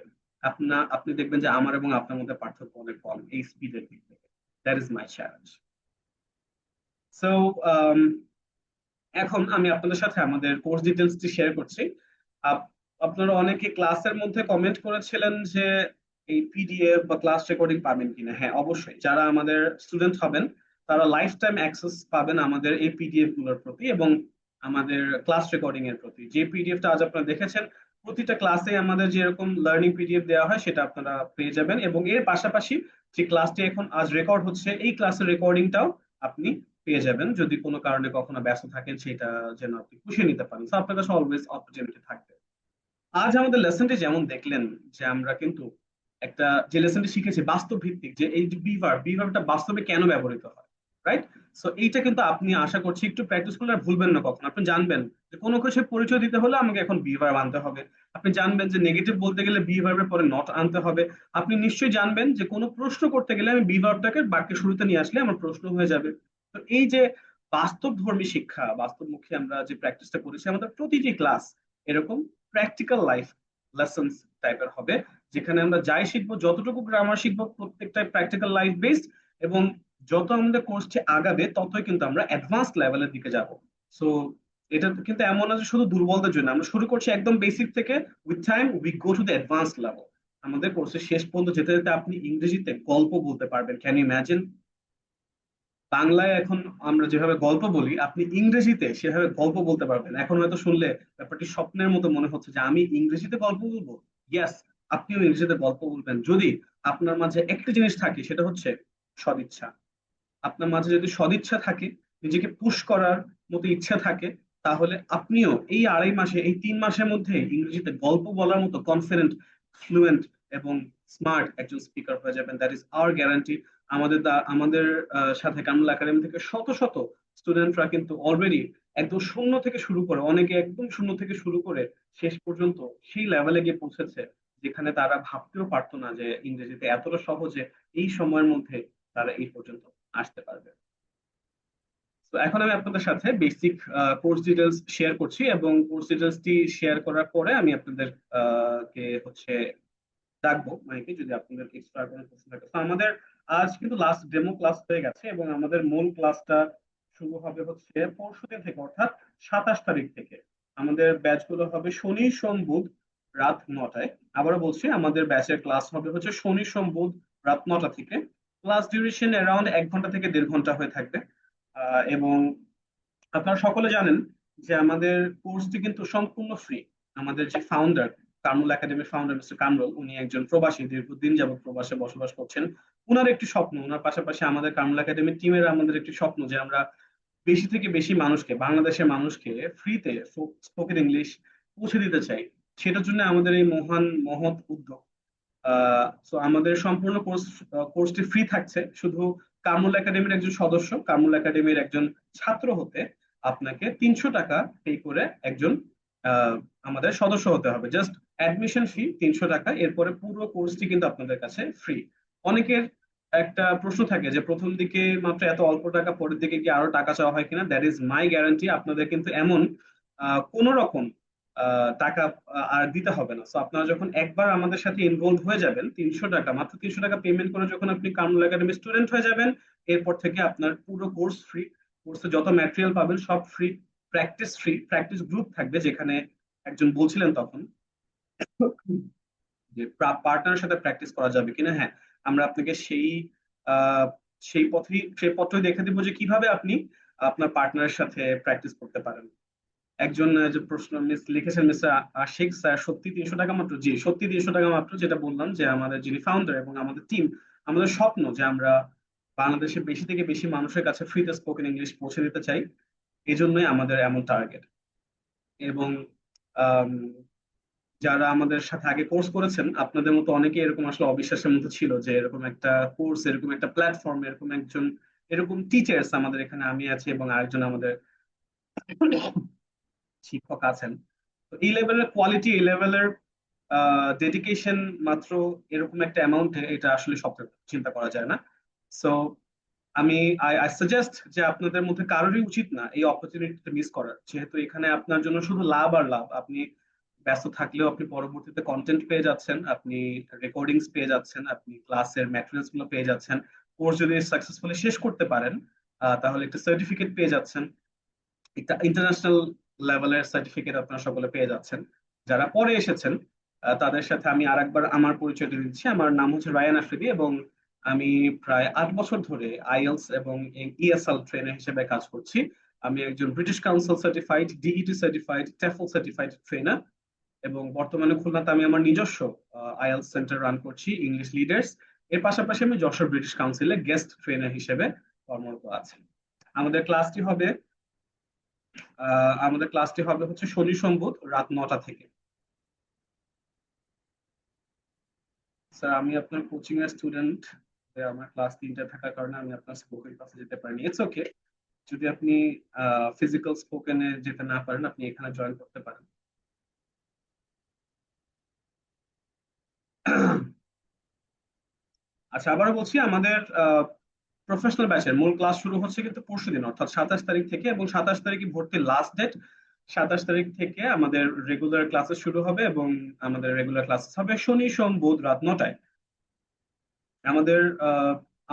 আপনি দেখবেন যে আমার এবং আপনার মধ্যে পার্থক্য অনেক কম এই স্পিডের দিক থেকে। That is my challenge. So এখন আমি আপনাদের সাথে আমাদের কোর্স ডিটেলসটি শেয়ার করছি। আপনারা অনেকে ক্লাসের মধ্যে কমেন্ট করেছিলেন যে এই পিডিএফ বা ক্লাস রেকর্ডিং পাবেন কিনা। হ্যাঁ, অবশ্যই, যারা আমাদের স্টুডেন্ট হবেন তারা লাইফ টাইম অ্যাক্সেস পাবেন আমাদের এই পিডিএফ গুলোর প্রতি এবং আমাদের ক্লাস রেকর্ডিং এর প্রতি। যে পিডিএফটা আজ আপনারা দেখেছেন, প্রতিটা ক্লাসে আমাদের যেরকম লার্নিং পিডিএফ দেওয়া হয় সেটা আপনারা পেয়ে যাবেন, এবং এর পাশাপাশি যে ক্লাসটি এখন আজ রেকর্ড হচ্ছে, এই ক্লাসের রেকর্ডিংটাও আপনি পেয়ে যাবেন, যদি কোনো কারণে কখনো ব্যস্ত থাকেন সেটা যেন আপনি পুষিয়ে নিতে পারেন। তো আপনার কাছে অলওয়েজ অপরচুনিটি থাকবে। আজ আমাদের লেসনটি যেমন দেখলেন, যে আমরা কিন্তু একটা যে লেসনটি শিখেছি বাস্তব ভিত্তিক, যে এই বিভার্বটা বাস্তবে কেন ব্যবহৃত হয়। রাইট, সো এইটা কিন্তু আপনি আশা করছি একটু প্র্যাকটিস করলে আর ভুলবেন না কখন। আপনি জানবেন যে কোনো কিছু পরিচয় দিতে হলে আমাকে এখন বিভার্ব আনতে হবে। আপনি জানবেন যে নেগেটিভ বলতে গেলে বিভার্বের পরে নট আনতে হবে। আপনি নিশ্চয়ই জানবেন যে কোনো প্রশ্ন করতে গেলে আমি বিভার্বটাকে বাক্যের শুরুতে নিয়ে আসলে আমার প্রশ্ন হয়ে যাবে। তো এই যে বাস্তবধর্মী শিক্ষা, বাস্তবমুখী আমরা যে প্র্যাকটিসটা করেছি, আমাদের প্রতিটি ক্লাস এরকম প্র্যাকটিক্যাল লাইফ লেসন্স টাইপের হবে, যেখানে আমরা যাই শিখবো, যতটুকু গ্রামার শিখবো প্রত্যেকটাই প্র্যাকটিক্যাল লাইফ বেসড। এবং যত আমাদের কোর্সটি আগাবে ততই কিন্তু আমরা অ্যাডভান্স লেভেলের দিকে যাব। সো এটা কিন্তু এমন না যে শুধু দুর্বলদের জন্য, আমরা শুরু করছি একদম বেসিক থেকে, with time we go to the advance level. আমাদের কোর্সের শেষ পর্যন্ত যেতে যেতে আপনি ইংরেজিতে গল্প বলতে পারবেন। Can you imagine? বাংলায় এখন আমরা যেভাবে গল্প বলি, আপনি ইংরেজিতে সেভাবে গল্প বলতে পারবেন। এখন হয়তো শুনলে ব্যাপারটি স্বপ্নের মতো মনে হচ্ছে যে আমি ইংরেজিতে গল্প বলবো। ইয়েস, আপনিও ইংরেজিতে গল্প বলবেন, যদি আপনার মাঝে একটা জিনিস থাকে, সেটা হচ্ছে সদিচ্ছা। আপনার মাঝে যদি সদিচ্ছা থাকে, নিজেকে পুশ করার মতো ইচ্ছা থাকে, তাহলে আপনিও এই 2.5 মাসে, এই 3 মাসের মধ্যে ইংরেজিতে গল্প বলার মতো কনফিডেন্ট, ফ্লুয়েন্ট এবং স্মার্ট একজন স্পিকার হয়ে যাবেন। That is our guarantee. আমাদের সাথে কামরুল একাডেমি থেকে শত শত স্টুডেন্টরা কিন্তু অলরেডি একদম শূন্য থেকে শুরু করে, অনেকে একদম শূন্য থেকে শুরু করে শেষ পর্যন্ত সেই লেভেলে গিয়ে পৌঁছেছে, যেখানে তারা ভাবতেও পারতো না যে ইংরেজিতে এতটা সহজে এই সময়ের মধ্যে তারা এই পর্যন্ত আসতে পারবে। তো এখন আমি আপনাদের সাথে বেসিক কোর্স ডিটেলস শেয়ার করছি, এবং কোর্স ডিটেলসটি শেয়ার করার পরে আমি আপনাদের কে হচ্ছে ডাকবো মাইকে, যদি আপনাদের এক্সট্রা কোনো প্রশ্ন থাকে। তো আমাদের আজ কিন্তু লাস্ট ডেমো ক্লাস হয়ে গেছে, এবং আমাদের মূল ক্লাসটা শুরু হবে হচ্ছে পরশুদিন থেকে, অর্থাৎ 27 তারিখ থেকে। আমাদের ব্যাচ গুলো হবে শনি সোম বুধ রাত 9টায়। আবারও বলছি, আমাদের ব্যাচের ক্লাস হবে হচ্ছে শনি সোম বুধ রাত 9টা থেকে। ক্লাস ডিউরেশন অ্যারাউন্ড 1 ঘন্টা থেকে 1.5 ঘন্টা হয়ে থাকবে। এবং আপনারা সকলে জানেন যে আমাদের কোর্সটি কিন্তু সম্পূর্ণ ফ্রি। আমাদের যে ফাউন্ডার, কামরুল একাডেমির ফাউন্ডার মিস্টার কামরুল, উনি একজন প্রবাসী, দীর্ঘদিন যাবত প্রবাসে বসবাস করছেন। উনার একটি স্বপ্ন, উনার পাশাপাশি আমাদের কামরুল একাডেমির টিমের আমাদের একটি স্বপ্ন, যে আমরা বেশি থেকে বেশি মানুষকে, বাংলাদেশের মানুষকে ফ্রিতে স্পোকেন ইংলিশ পৌঁছে দিতে চাই। সেটার জন্য আমাদের এই মহান মহৎ উদ্যোগ। তো আমাদের সম্পূর্ণ কোর্সটি ফ্রি থাকছে। শুধু কামরুল একাডেমির একজন সদস্য, কামরুল একাডেমির একজন ছাত্র হতে আপনাকে 300 টাকা পে করে একজন আহ, আমাদের সদস্য হতে হবে। জাস্ট অ্যাডমিশন ফি 300 টাকা, এরপরে পুরো কোর্সটি কিন্তু আপনাদের কাছে ফ্রি। অনেকের একটা প্রশ্ন থাকে যে প্রথম দিকে মাত্র এত অল্প টাকা, পরের দিকে কি আরো টাকা চাওয়া হয় কিনা। দ্যাট ইজ মাই গ্যারান্টি, আপনাদের কিন্তু এমন কোন রকম টাকা আর দিতে হবে না। তো আপনারা যখন একবার আমাদের সাথে ইনভলভ হয়ে যাবেন, 300 টাকা, মাত্র 300 টাকা পেমেন্ট করে যখন আপনি কামরুল একাডেমি স্টুডেন্ট হয়ে যাবেন, এরপর থেকে আপনার পুরো কোর্স ফ্রি। কোর্সে যত ম্যাটেরিয়াল পাবেন সব free. Practice free, practice group থাকবে, যেখানে একজন বলছিলেন তখন যে পার্টনারের সাথে প্র্যাকটিস করা যাবে কিনা। হ্যাঁ, আমরা আপনাকে আহ, সেই পথই দেখে দিব যে কিভাবে আপনি আপনার পার্টনারের সাথে প্র্যাকটিস করতে পারেন। একজন যে প্রশ্ন মিস লিখেছেন মিস্টার আশিক স্যার, সত্যি 300 টাকা মাত্র? জি, সত্যি 300 টাকা মাত্র। যেটা বললাম যে আমাদের যিনি ফাউন্ডার এবং আমাদের টিম, আমাদের স্বপ্ন যে আমরা বাংলাদেশের বেশি থেকে বেশি মানুষের কাছে ফ্রিতে স্পোকেন ইংলিশ পৌঁছে দিতে চাই। এই জন্যই আমাদের এমন টার্গেট। এবং আম, যারা আমাদের সাথে আগে কোর্স করেছেন, আপনাদের মতো অনেকে এরকম আসলে অবিশ্বাসের মতো ছিল যে এরকম একটা কোর্স, এরকম একটা প্ল্যাটফর্ম, এরকম একজন, এরকম টিচার্স আমাদের এখানে, আমি আছি এবং আরেকজন আমাদের শিক্ষক আছেন। তো এই লেভেলের কোয়ালিটি, এই লেভেলের ডেডিকেশন মাত্র এরকম একটা অ্যামাউন্টে এটা আসলে স্বপ্ন চিন্তা করা যায় না। সো আমি আই আই সাজেস্ট যে আপনাদের মধ্যে কারোরই উচিত না এই অপরচুনিটিটা মিস করার, যেহেতু এখানে আপনার জন্য শুধু লাভ আর লাভ। আপনি ব্যস্ত থাকলেও আপনি পরবর্তীতে কন্টেন্ট পেয়ে যাচ্ছেন, আপনি রেকর্ডিংস পেয়ে যাচ্ছেন, আপনি ক্লাসের ম্যাটেরিয়ালস গুলো পেয়ে যাচ্ছেন। কোর্স যদি সাকসেসফুলি শেষ করতে পারেন, তাহলে একটা সার্টিফিকেট পেয়ে যাচ্ছেন, একটা ইন্টারন্যাশনাল লেভেলের সার্টিফিকেট আপনারা সকলে পেয়ে যাচ্ছেন। যারা পরে এসেছেন তাদের সাথে আমি আরেকবার আমার পরিচয় দিয়ে দিচ্ছি। আমার নাম হচ্ছে রায়ান আফ্রিদি, এবং আমি প্রায় 8 বছর ধরে আইএলস এবং ইএসএল ট্রেনার হিসেবে কাজ করছি। আমি একজন British council certified, DET certified, TEFL certified trainer, এবং বর্তমানে খুলনাতে আমি আমার নিজস্ব আইএলস সেন্টার রান করছি, ইংলিশ লিডার্স। এর পাশাপাশি আমি যশোর ব্রিটিশ কাউন্সিলে গেস্ট ট্রেনার হিসেবে কর্মরত আছি। আমাদের ক্লাসটি হবে হচ্ছে শনি সোম বুধ রাত 9টা থেকে। স্যার, আমি আপনার কোচিং এর স্টুডেন্ট, আমার ক্লাস 3টায় থাকার কারণে আমি আপনার স্পোকেন ক্লাসে যেতে পারিনি। ইটস ওকে, যদি আপনি ফিজিক্যাল স্পোকেনে যেতে না পারেন, আপনি এখানে জয়েন করতে পারেন। আচ্ছা, আবারও বলছি, আমাদের প্রফেশনাল ব্যাচের মূল ক্লাস শুরু হচ্ছে কিন্তু পরশুদিন অর্থাৎ 27 তারিখ থেকে, এবং 27 তারিখই ভর্তির লাস্ট ডেট। 27 তারিখ থেকে আমাদের রেগুলার ক্লাসেস শুরু হবে, এবং আমাদের রেগুলার ক্লাসেস হবে শনি সোম বুধ রাত 9টায়। আমাদের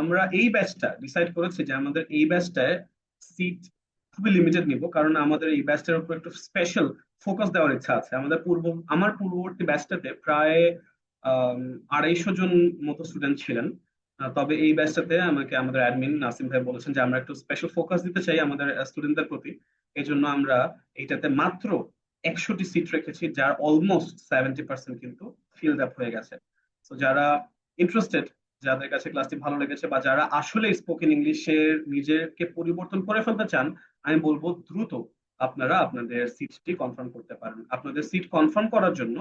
আমরা এই ব্যাচটা ডিসাইড করেছি যে আমাদের এই ব্যাচটায় সিট খুবই লিমিটেড নিব, কারণ আমাদের এই ব্যাচটার উপর একটু স্পেশাল ফোকাস দেওয়ার ইচ্ছা আছে। আমার পূর্ববর্তী ব্যাচটাতে প্রায় 250 জন মতো স্টুডেন্ট ছিলেন। তবে এই ব্যাচটাতে আমাকে আমাদের অ্যাডমিন নাসিম ভাই বলেছেন যে আমরা একটু স্পেশাল ফোকাস দিতে চাই আমাদের স্টুডেন্টদের প্রতি। এই জন্য আমরা এইটাতে মাত্র 100টি সিট রেখেছি, যার অলমোস্ট 70% কিন্তু ফিল্ড আপ হয়ে গেছে। তো যারা ইন্টারেস্টেড, যাদের কাছে ক্লাসটি ভালো লেগেছে, বা যারা আসলে স্পোকেন ইংলিশের নিজেকে পরিবর্তন করে ফেলতে চান, আমি বলবো দ্রুত আপনারা আপনাদের সিটটি কনফার্ম করতে পারেন। আপনাদের সিট কনফার্ম করার জন্য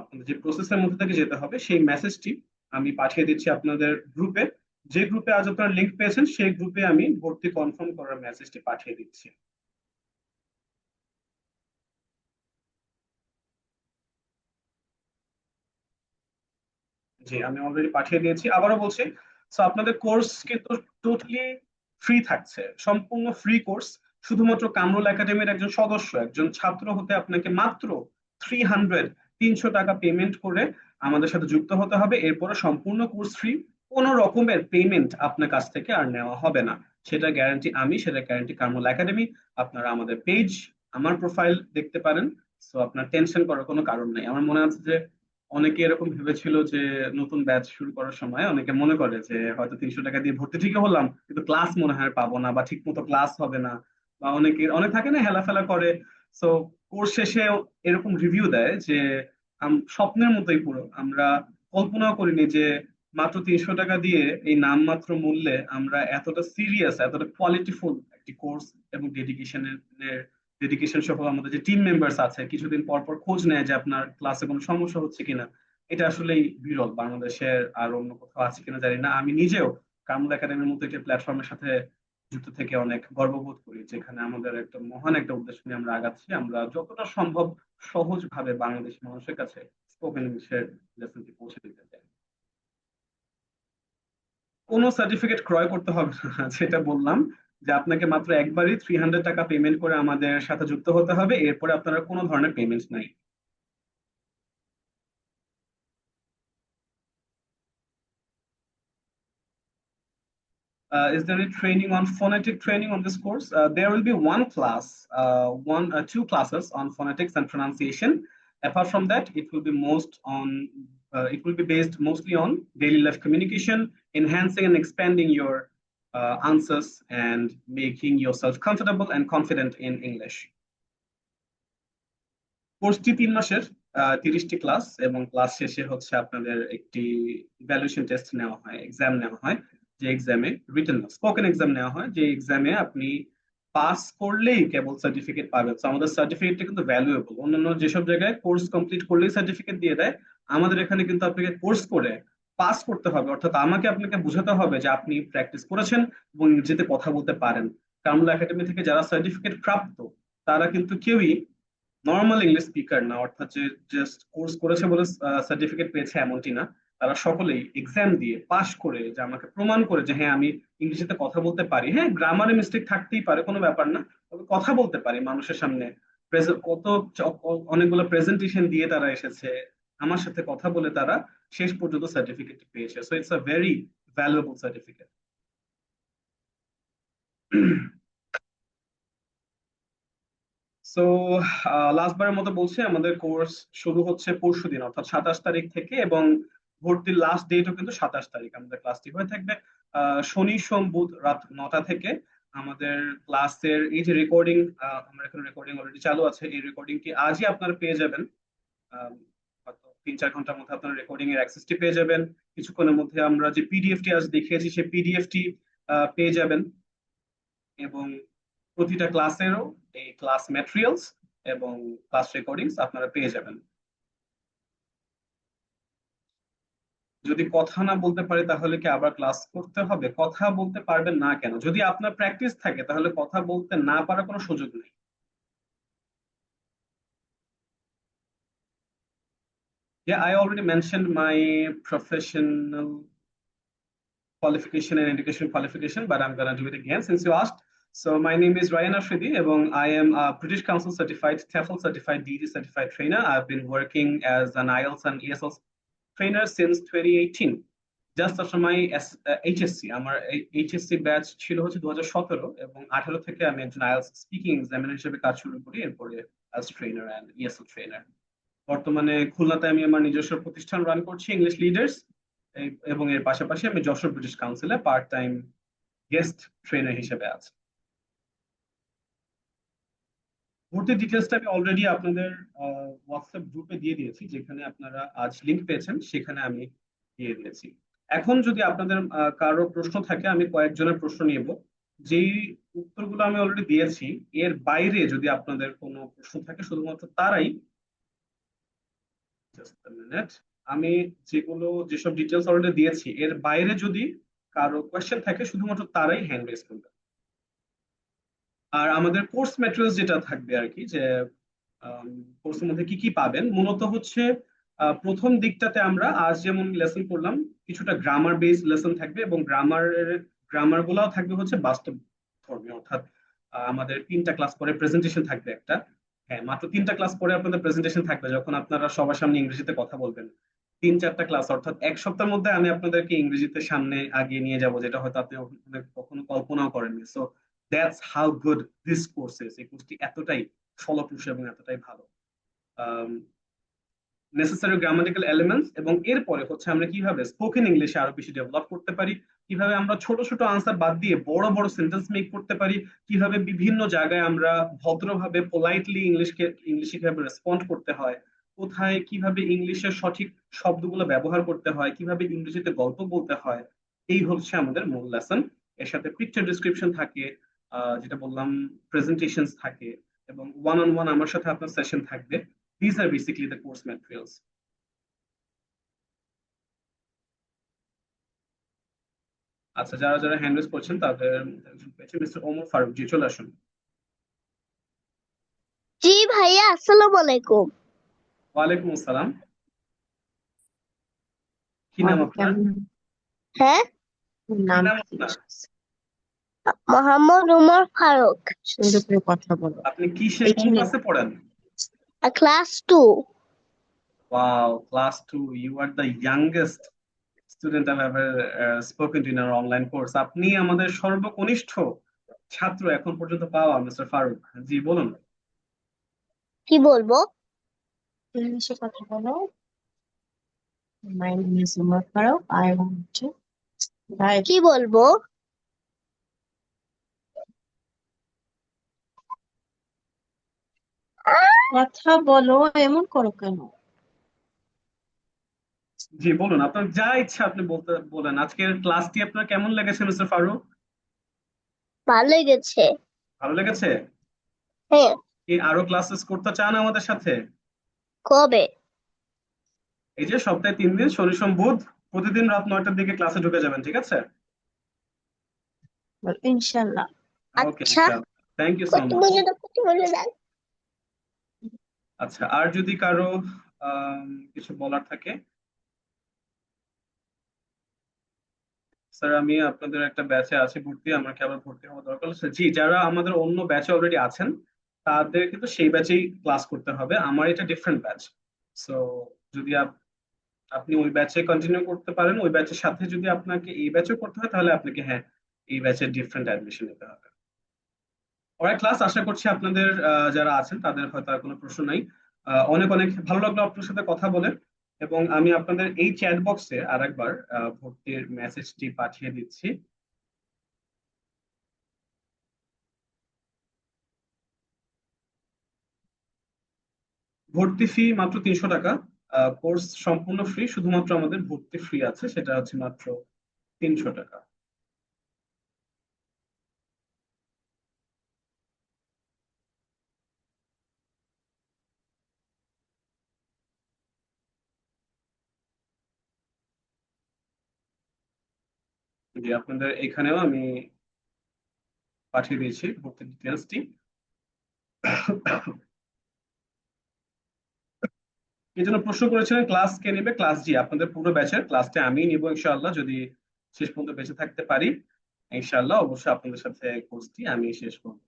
আপনাদের যে প্রসেসের মধ্যে থেকে যেতে হবে, সেই মেসেজটি আমি পাঠিয়ে দিচ্ছি আপনাদের গ্রুপে। যে গ্রুপে আজ আপনারা লিংক পেয়েছেন, সেই গ্রুপে আমি ভর্তি কনফার্ম করার মেসেজটি পাঠিয়ে দিচ্ছি। জি, আমি অলরেডি পাঠিয়ে দিয়েছি, আবারও বলছি। সো আপনাদের কোর্স কিন্তু টোটালি ফ্রি থাকছে, সম্পূর্ণ ফ্রি কোর্স। শুধুমাত্র কামরুল একাডেমির একজন সদস্য, একজন ছাত্র হতে আপনাকে মাত্র 300 টাকা পেমেন্ট করে আমাদের সাথে যুক্ত হতে হবে। এরপরে সম্পূর্ণ কোর্স ফ্রি, কোনো রকমের পেমেন্ট আপনার কাছ থেকে আর নেওয়া হবে না। সেটা গ্যারান্টি আমি, সেটা গ্যারান্টি কামরুল একাডেমি। আপনারা আমাদের পেজ, আমার প্রোফাইল দেখতে পারেন। সো আপনার টেনশন করার কোনো কারণ নেই। আমার মনে আছে যে অনেকে এরকম ভেবেছিল যে নতুন ব্যাচ শুরু করার সময় অনেকে মনে করে যে হয়তো 300 টাকা দিয়ে ভর্তি ঠিকই হলাম, কিন্তু ক্লাস মনে হয় আর পাবো না, বা ঠিক মতো ক্লাস হবে না, বা অনেক থাকে না হেলাফেলা করে। সো কোর্স শেষে এরকম রিভিউ দেয় যে স্বপ্নের মতোই পুরো। আমরা কল্পনাও করিনি যে মাত্র 300 টাকা দিয়ে এই নামমাত্র মূল্যে আমরা এতটা সিরিয়াস, এতটা কোয়ালিটিফুল একটি কোর্স এবং ডেডিকেশন সহ আমাদের যে টিম মেম্বার্স আছে কিছুদিন পর পর খোঁজ নেয় যে আপনার ক্লাসে কোনো সমস্যা হচ্ছে কিনা। এটা আসলেই বিরল, বাংলাদেশের আর অন্য কোথাও আছে কিনা জানি না। আমি নিজেও কামরুল একাডেমির মতো একটি প্ল্যাটফর্মের সাথে যুক্ত থেকে অনেক গর্ববোধ করি, যেখানে আমাদের একটা মহান একটা উদ্দেশ্য নিয়ে আমরা আগাচ্ছি। আমরা যতটা সম্ভব সহজ ভাবে বাংলাদেশি মানুষের কাছে স্পোকেন ইংলিশের লেসনটি পৌঁছে দিতে চাই। কোনো সার্টিফিকেট ক্রয় করতে হবে না, যেটা বললাম যে আপনাকে মাত্র একবারই 300 টাকা পেমেন্ট করে আমাদের সাথে যুক্ত হতে হবে, এরপরে আপনারা কোনো ধরনের পেমেন্ট নাই। Is there any training on phonetic training on this course? There will be one class, two classes on phonetics and pronunciation. Apart from that, it will be based mostly on daily life communication, enhancing and expanding your answers, and making yourself comfortable and confident in English. কোর্সটি 3 মাসের, 30টি class, এবং class শেষে হচ্ছে আপনাদের একটি evaluation test নেওয়া হয়, exam নেওয়া হয়। যে এক্সামে, রিটেন স্পোকেন এক্সাম নেওয়া হয়, যে এক্সামে আপনি পাস করলেই কেবল সার্টিফিকেট পাবেন। তো আমাদের সার্টিফিকেটটা কিন্তু ভ্যালুয়েবল। অন্যান্য যেসব জায়গায় কোর্স কমপ্লিট করলেই সার্টিফিকেট দিয়ে দেয়, আমাদের এখানে কিন্তু আপনাকে কোর্স করে পাস করতে হবে, অর্থাৎ আপনাকে বোঝাতে হবে যে আপনি প্র্যাকটিস করেছেন এবং ইংরেজিতে কথা বলতে পারেন। কামরুল একাডেমি থেকে যারা সার্টিফিকেট প্রাপ্ত, তারা কিন্তু কেউই নর্মাল ইংলিশ স্পিকার না, অর্থাৎ যে জাস্ট কোর্স করেছে বলে সার্টিফিকেট পেয়েছে এমনটি না। তারা সকলেই এক্সাম দিয়ে পাশ করে, যে আমাকে প্রমাণ করে যে হ্যাঁ আমি ইংরেজিতে কথা বলতে পারি। হ্যাঁ, গ্রামারে মিস্টেক থাকতেই পারে, কোনো ব্যাপার না, তবে কথা বলতে পারি মানুষের সামনে। অনেকগুলো প্রেজেন্টেশন দিয়ে তারা এসেছে, আমার সাথে কথা বলে তারা শেষ পর্যন্ত সার্টিফিকেট পেয়েছে। So it's a very valuable certificate. So last বারের মতো বলছি, আমাদের কোর্স শুরু হচ্ছে পরশুদিন অর্থাৎ 27 তারিখ থেকে, এবং ভর্তির লাস্ট ডেটও কিন্তু 27 তারিখ। আমাদের ক্লাসটি হয়ে থাকবে শনি সোম বুধ রাত 9টা থেকে। আমাদের ক্লাসের এই যে রেকর্ডিং, আমরা এখন রেকর্ডিং অলরেডি চালু আছে, এই রেকর্ডিংটি আজই আপনারা পেয়ে যাবেন। হয়তো 3-4 ঘন্টার মধ্যে আপনারা রেকর্ডিং এর অ্যাক্সেসটি পেয়ে যাবেন। কিছুক্ষণের মধ্যে আমরা যে পিডিএফটি আজ দেখিয়েছি, সেই পিডিএফটি পেয়ে যাবেন। এবং প্রতিটা ক্লাসেরও এই ক্লাস ম্যাটেরিয়ালস এবং ক্লাস রেকর্ডিংস আপনারা পেয়ে যাবেন। যদি কথা না বলতে পারি তাহলে কি আবার ক্লাস করতে হবে? কথা বলতে পারবেন না কেন? যদি আপনার প্র্যাকটিস থাকে তাহলে কথা বলতে না পারার কোনো সুযোগ নেই। Yeah, I already mentioned my professional qualification and education qualification, but I'm gonna do it again since you asked. So my name is Ryan Afridi, এবং I am a British Council certified, TEFL certified, DD certified trainer. I've been working as an IELTS and ESL trainer since 2018. Just after my HSC, আমার HSC batch ছিল হচ্ছে 2017, এবং 18 থেকে আমি একজন IELTS speaking examiner হিসেবে কাজ শুরু করি, এরপরে as trainer and ESL trainer. বর্তমানে খুলনাতে আমি আমার নিজস্ব প্রতিষ্ঠান রান করছি, ইংলিশ লিডার্স, এবং এর পাশাপাশি আমি যশোর ব্রিটিশ কাউন্সিলে পার্ট টাইম গেস্ট ট্রেনার হিসেবে আছি। ভর্তির ডিটেলসটা আমি অলরেডি আপনাদের হোয়াটসঅ্যাপ গ্রুপে দিয়ে দিয়েছি, যেখানে আপনারা আজ লিংক পেয়েছেন, সেখানে আমি দিয়ে দিয়েছি। এখন যদি আপনাদের কারো প্রশ্ন থাকে, আমি কয়েকজনের প্রশ্ন নিব। যেই উত্তরগুলো আমি অলরেডি দিয়েছি, এর বাইরে যদি আপনাদের কোনো প্রশ্ন থাকে, শুধুমাত্র তারাই, জাস্ট আ মিনিট, আমি যেসব ডিটেলস অলরেডি দিয়েছি, এর বাইরে যদি কারো কোয়েশ্চেন থাকে, শুধুমাত্র তারাই হ্যান্ড রেজ করবেন। আর আমাদের কোর্স ম্যাটেরিয়ালস যেটা থাকবে আর কি, যে কোর্সের মধ্যে কি কি পাবেন, মূলত হচ্ছে প্রথম দিকটাতে আমরা আজ যেমন লেসন করলাম, কিছুটা গ্রামার বেস লেসন থাকবে, এবং গ্রামার গুলাও থাকবে হচ্ছে বাস্তব ধর্মী, অর্থাৎ আমাদের 3টা ক্লাস পরে প্রেজেন্টেশন থাকবে একটা। হ্যাঁ, মাত্র 3টা ক্লাস পরে আপনাদের প্রেজেন্টেশন থাকবে, যখন আপনারা সবার সামনে ইংরেজিতে কথা বলবেন। 3-4টা ক্লাস, অর্থাৎ এক সপ্তাহের মধ্যে আমি আপনাদেরকে ইংরেজিতে সামনে আগিয়ে নিয়ে যাব, যেটা হয়তো আপনি কখনো কল্পনাও করেননি। So that's how good this course is. এই কোর্সটি এতটাই ফলপ্রসূ এবং এতটাই ভালো। নেসেসারি গ্রামাটিক্যাল এলিমেন্টস, এবং এরপরে হচ্ছে আমরা কিভাবে স্পোকেন ইংলিশে আরো বেশি ডেভেলপ করতে পারি, কিভাবে আমরা ছোট ছোট আনসার বাদ দিয়ে বড় বড় সেন্টেন্স মেক করতে পারি, কিভাবে বিভিন্ন জায়গায় আমরা ভদ্রভাবে পোলাইটলি ইংলিশে কিভাবে রেসপন্ড করতে হয়, কোথায় কিভাবে ইংলিশের সঠিক শব্দগুলো ব্যবহার করতে হয়, কিভাবে ইংরেজিতে গল্প বলতে হয়, এই হচ্ছে আমাদের মূল লেসন। এর সাথে পিকচার ডিসক্রিপশন থাকে, যেটা বললাম, প্রেজেন্টেশন থাকে, এবং ওয়ান অন ওয়ান আমার সাথে আপনার সেশন থাকবে। These are basically the course materials. আচ্ছা, যারা যারা হ্যান্ড রেজ করছেন তাদের মিস্টার ওমর ফারুক, জি চলে আসুন। জি ভাইয়া, আসসালামু আলাইকুম। ওয়ালাইকুম আসসালাম। কি নাম আপনার? হ্যাঁ, কি নাম আপনার? মোহাম্মদ উমর ফারুক, সুন্দর করে কথা বলো। আপনি কোন ক্লাসে পড়েন? Class 2। Wow, class 2. You are the youngest student I've ever spoken to in our online course. আপনি আমাদের সর্বকনিষ্ঠ ছাত্র এখন পর্যন্ত পাওয়া, মিস্টার ফারুক। জি বলুন। কি বলবো? ইংলিশে কথা বলো। My name is Umar Farooq. I want to guide. কি বলবো? কথা বলো, এমন করো কেন? জি বলুন, আপনার যা ইচ্ছা আপনি বলেন। আজকের ক্লাসটি আপনার কেমন লেগেছে মিস্টার ফারুক? ভালো লেগেছে। ভালো লেগেছে? হ্যাঁ। কি আরো ক্লাসেস করতে চান আমাদের সাথে? কবে? এই যে সপ্তাহে 3 দিন, শনি সোম বুধ, প্রতিদিন রাত 9টার দিকে ক্লাসে ঢুকে যাবেন, ঠিক আছে? ইনশাল্লাহ। ওকে, আচ্ছা, থ্যাংক ইউ সো কত মাচ। বলে দাও, কত বলে দাও। আচ্ছা, আর যদি কারো কিছু বলার থাকে, স্যার আমি আপনাদের একটা ব্যাচে আছি ভর্তি, আমার কি আবার ভর্তি হওয়া দরকার আছে? জি, যারা আমাদের অন্য ব্যাচে অলরেডি আছেন তাদের কিন্তু সেই ব্যাচেই ক্লাস করতে হবে, আমার এটা ডিফারেন্ট ব্যাচ। সো যদি আপনি ওই ব্যাচে কন্টিনিউ করতে পারেন, ওই ব্যাচের সাথে যদি আপনাকে এই ব্যাচেও করতে হয়, তাহলে আপনাকে হ্যাঁ এই ব্যাচের ডিফারেন্ট অ্যাডমিশন নিতে হবে। অলরাইট ক্লাস, আশা করছি আপনাদের যারা আছেন তাদের হয়তো আর কোনো প্রশ্ন নাই। অনেক অনেক ভালো লাগলো আপনার সাথে কথা বলে, এবং আমি আপনাদের এই চ্যাট বক্সে আরেকবার ভর্তির মেসেজটি পাঠিয়ে দিচ্ছি। ভর্তি ফি মাত্র 300 টাকা। কোর্স সম্পূর্ণ ফ্রি, শুধুমাত্র আমাদের ভর্তি ফ্রি আছে, সেটা হচ্ছে মাত্র 300 টাকা। জি, আপনাদের এখানেও আমি পাঠিয়ে দিয়েছি ভর্তির ডিটেলসটি। এই জন্য প্রশ্ন করেছিলেন ক্লাস কে নেবে। ক্লাস, জি আপনাদের পুরো ব্যাচের ক্লাসটা আমি নিব ইনশাআল্লাহ, যদি শেষ পর্যন্ত বেঁচে থাকতে পারি, ইনশাআল্লাহ অবশ্যই আপনাদের সাথে কোর্সটি আমি শেষ করব।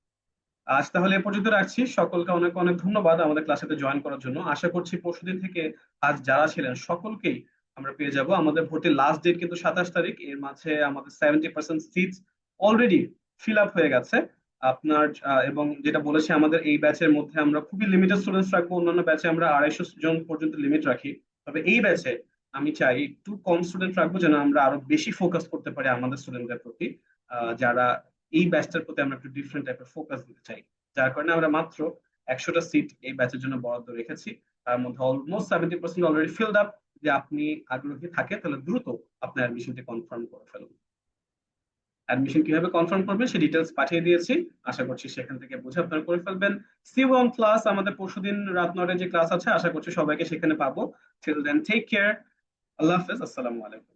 আজ তাহলে এ পর্যন্ত রাখছি। সকলকে অনেক অনেক ধন্যবাদ আমাদের ক্লাসেতে জয়েন করার জন্য। আশা করছি পরশুদিন থেকে আজ যারা ছিলেন সকলকেই আমরা পেয়ে যাব। আমাদের ভর্তির লাস্ট ডেট কিন্তু 27 তারিখ। এর মাঝে আমাদের 70% সিট অলরেডি ফিল আপ হয়ে গেছে আপনার। এবং যেটা বলেছি, আমাদের এই ব্যাচের মধ্যে আমরা খুবই লিমিটেড স্টুডেন্টস রাখবো। অন্যান্য ব্যাচে আমরা 250 জন পর্যন্ত লিমিট রাখি, তবে এই ব্যাচে আমি চাই একটু কম স্টুডেন্ট রাখবো, যেন আমরা আরো বেশি ফোকাস করতে পারি আমাদের স্টুডেন্টদের প্রতি, যারা এই ব্যাচটার প্রতি আমরা একটু ডিফারেন্ট টাইপের ফোকাস দিতে চাই। যার কারণে আমরা মাত্র 100টা সিট এই ব্যাচের জন্য বরাদ্দ রেখেছি। তার মধ্যে অলমোস্ট 70% অলরেডি ফিলড আপ। যে আপনি আগ্রহী থাকে তাহলে দ্রুত আপনার অ্যাডমিশনটি কনফার্ম করে ফেলুন। অ্যাডমিশন কিভাবে কনফার্ম করবেন সে ডিটেলস পাঠিয়ে দিয়েছি, আশা করছি সেখান থেকে বুঝে আপনারা করে ফেলবেন। সি ওয়ান ক্লাস আমাদের পরশুদিন রাত 9টায় যে ক্লাস আছে, আশা করছি সবাইকে সেখানে পাবো। টিল দেন টেক কেয়ার, আল্লাহ হাফেজ, আসসালামু আলাইকুম।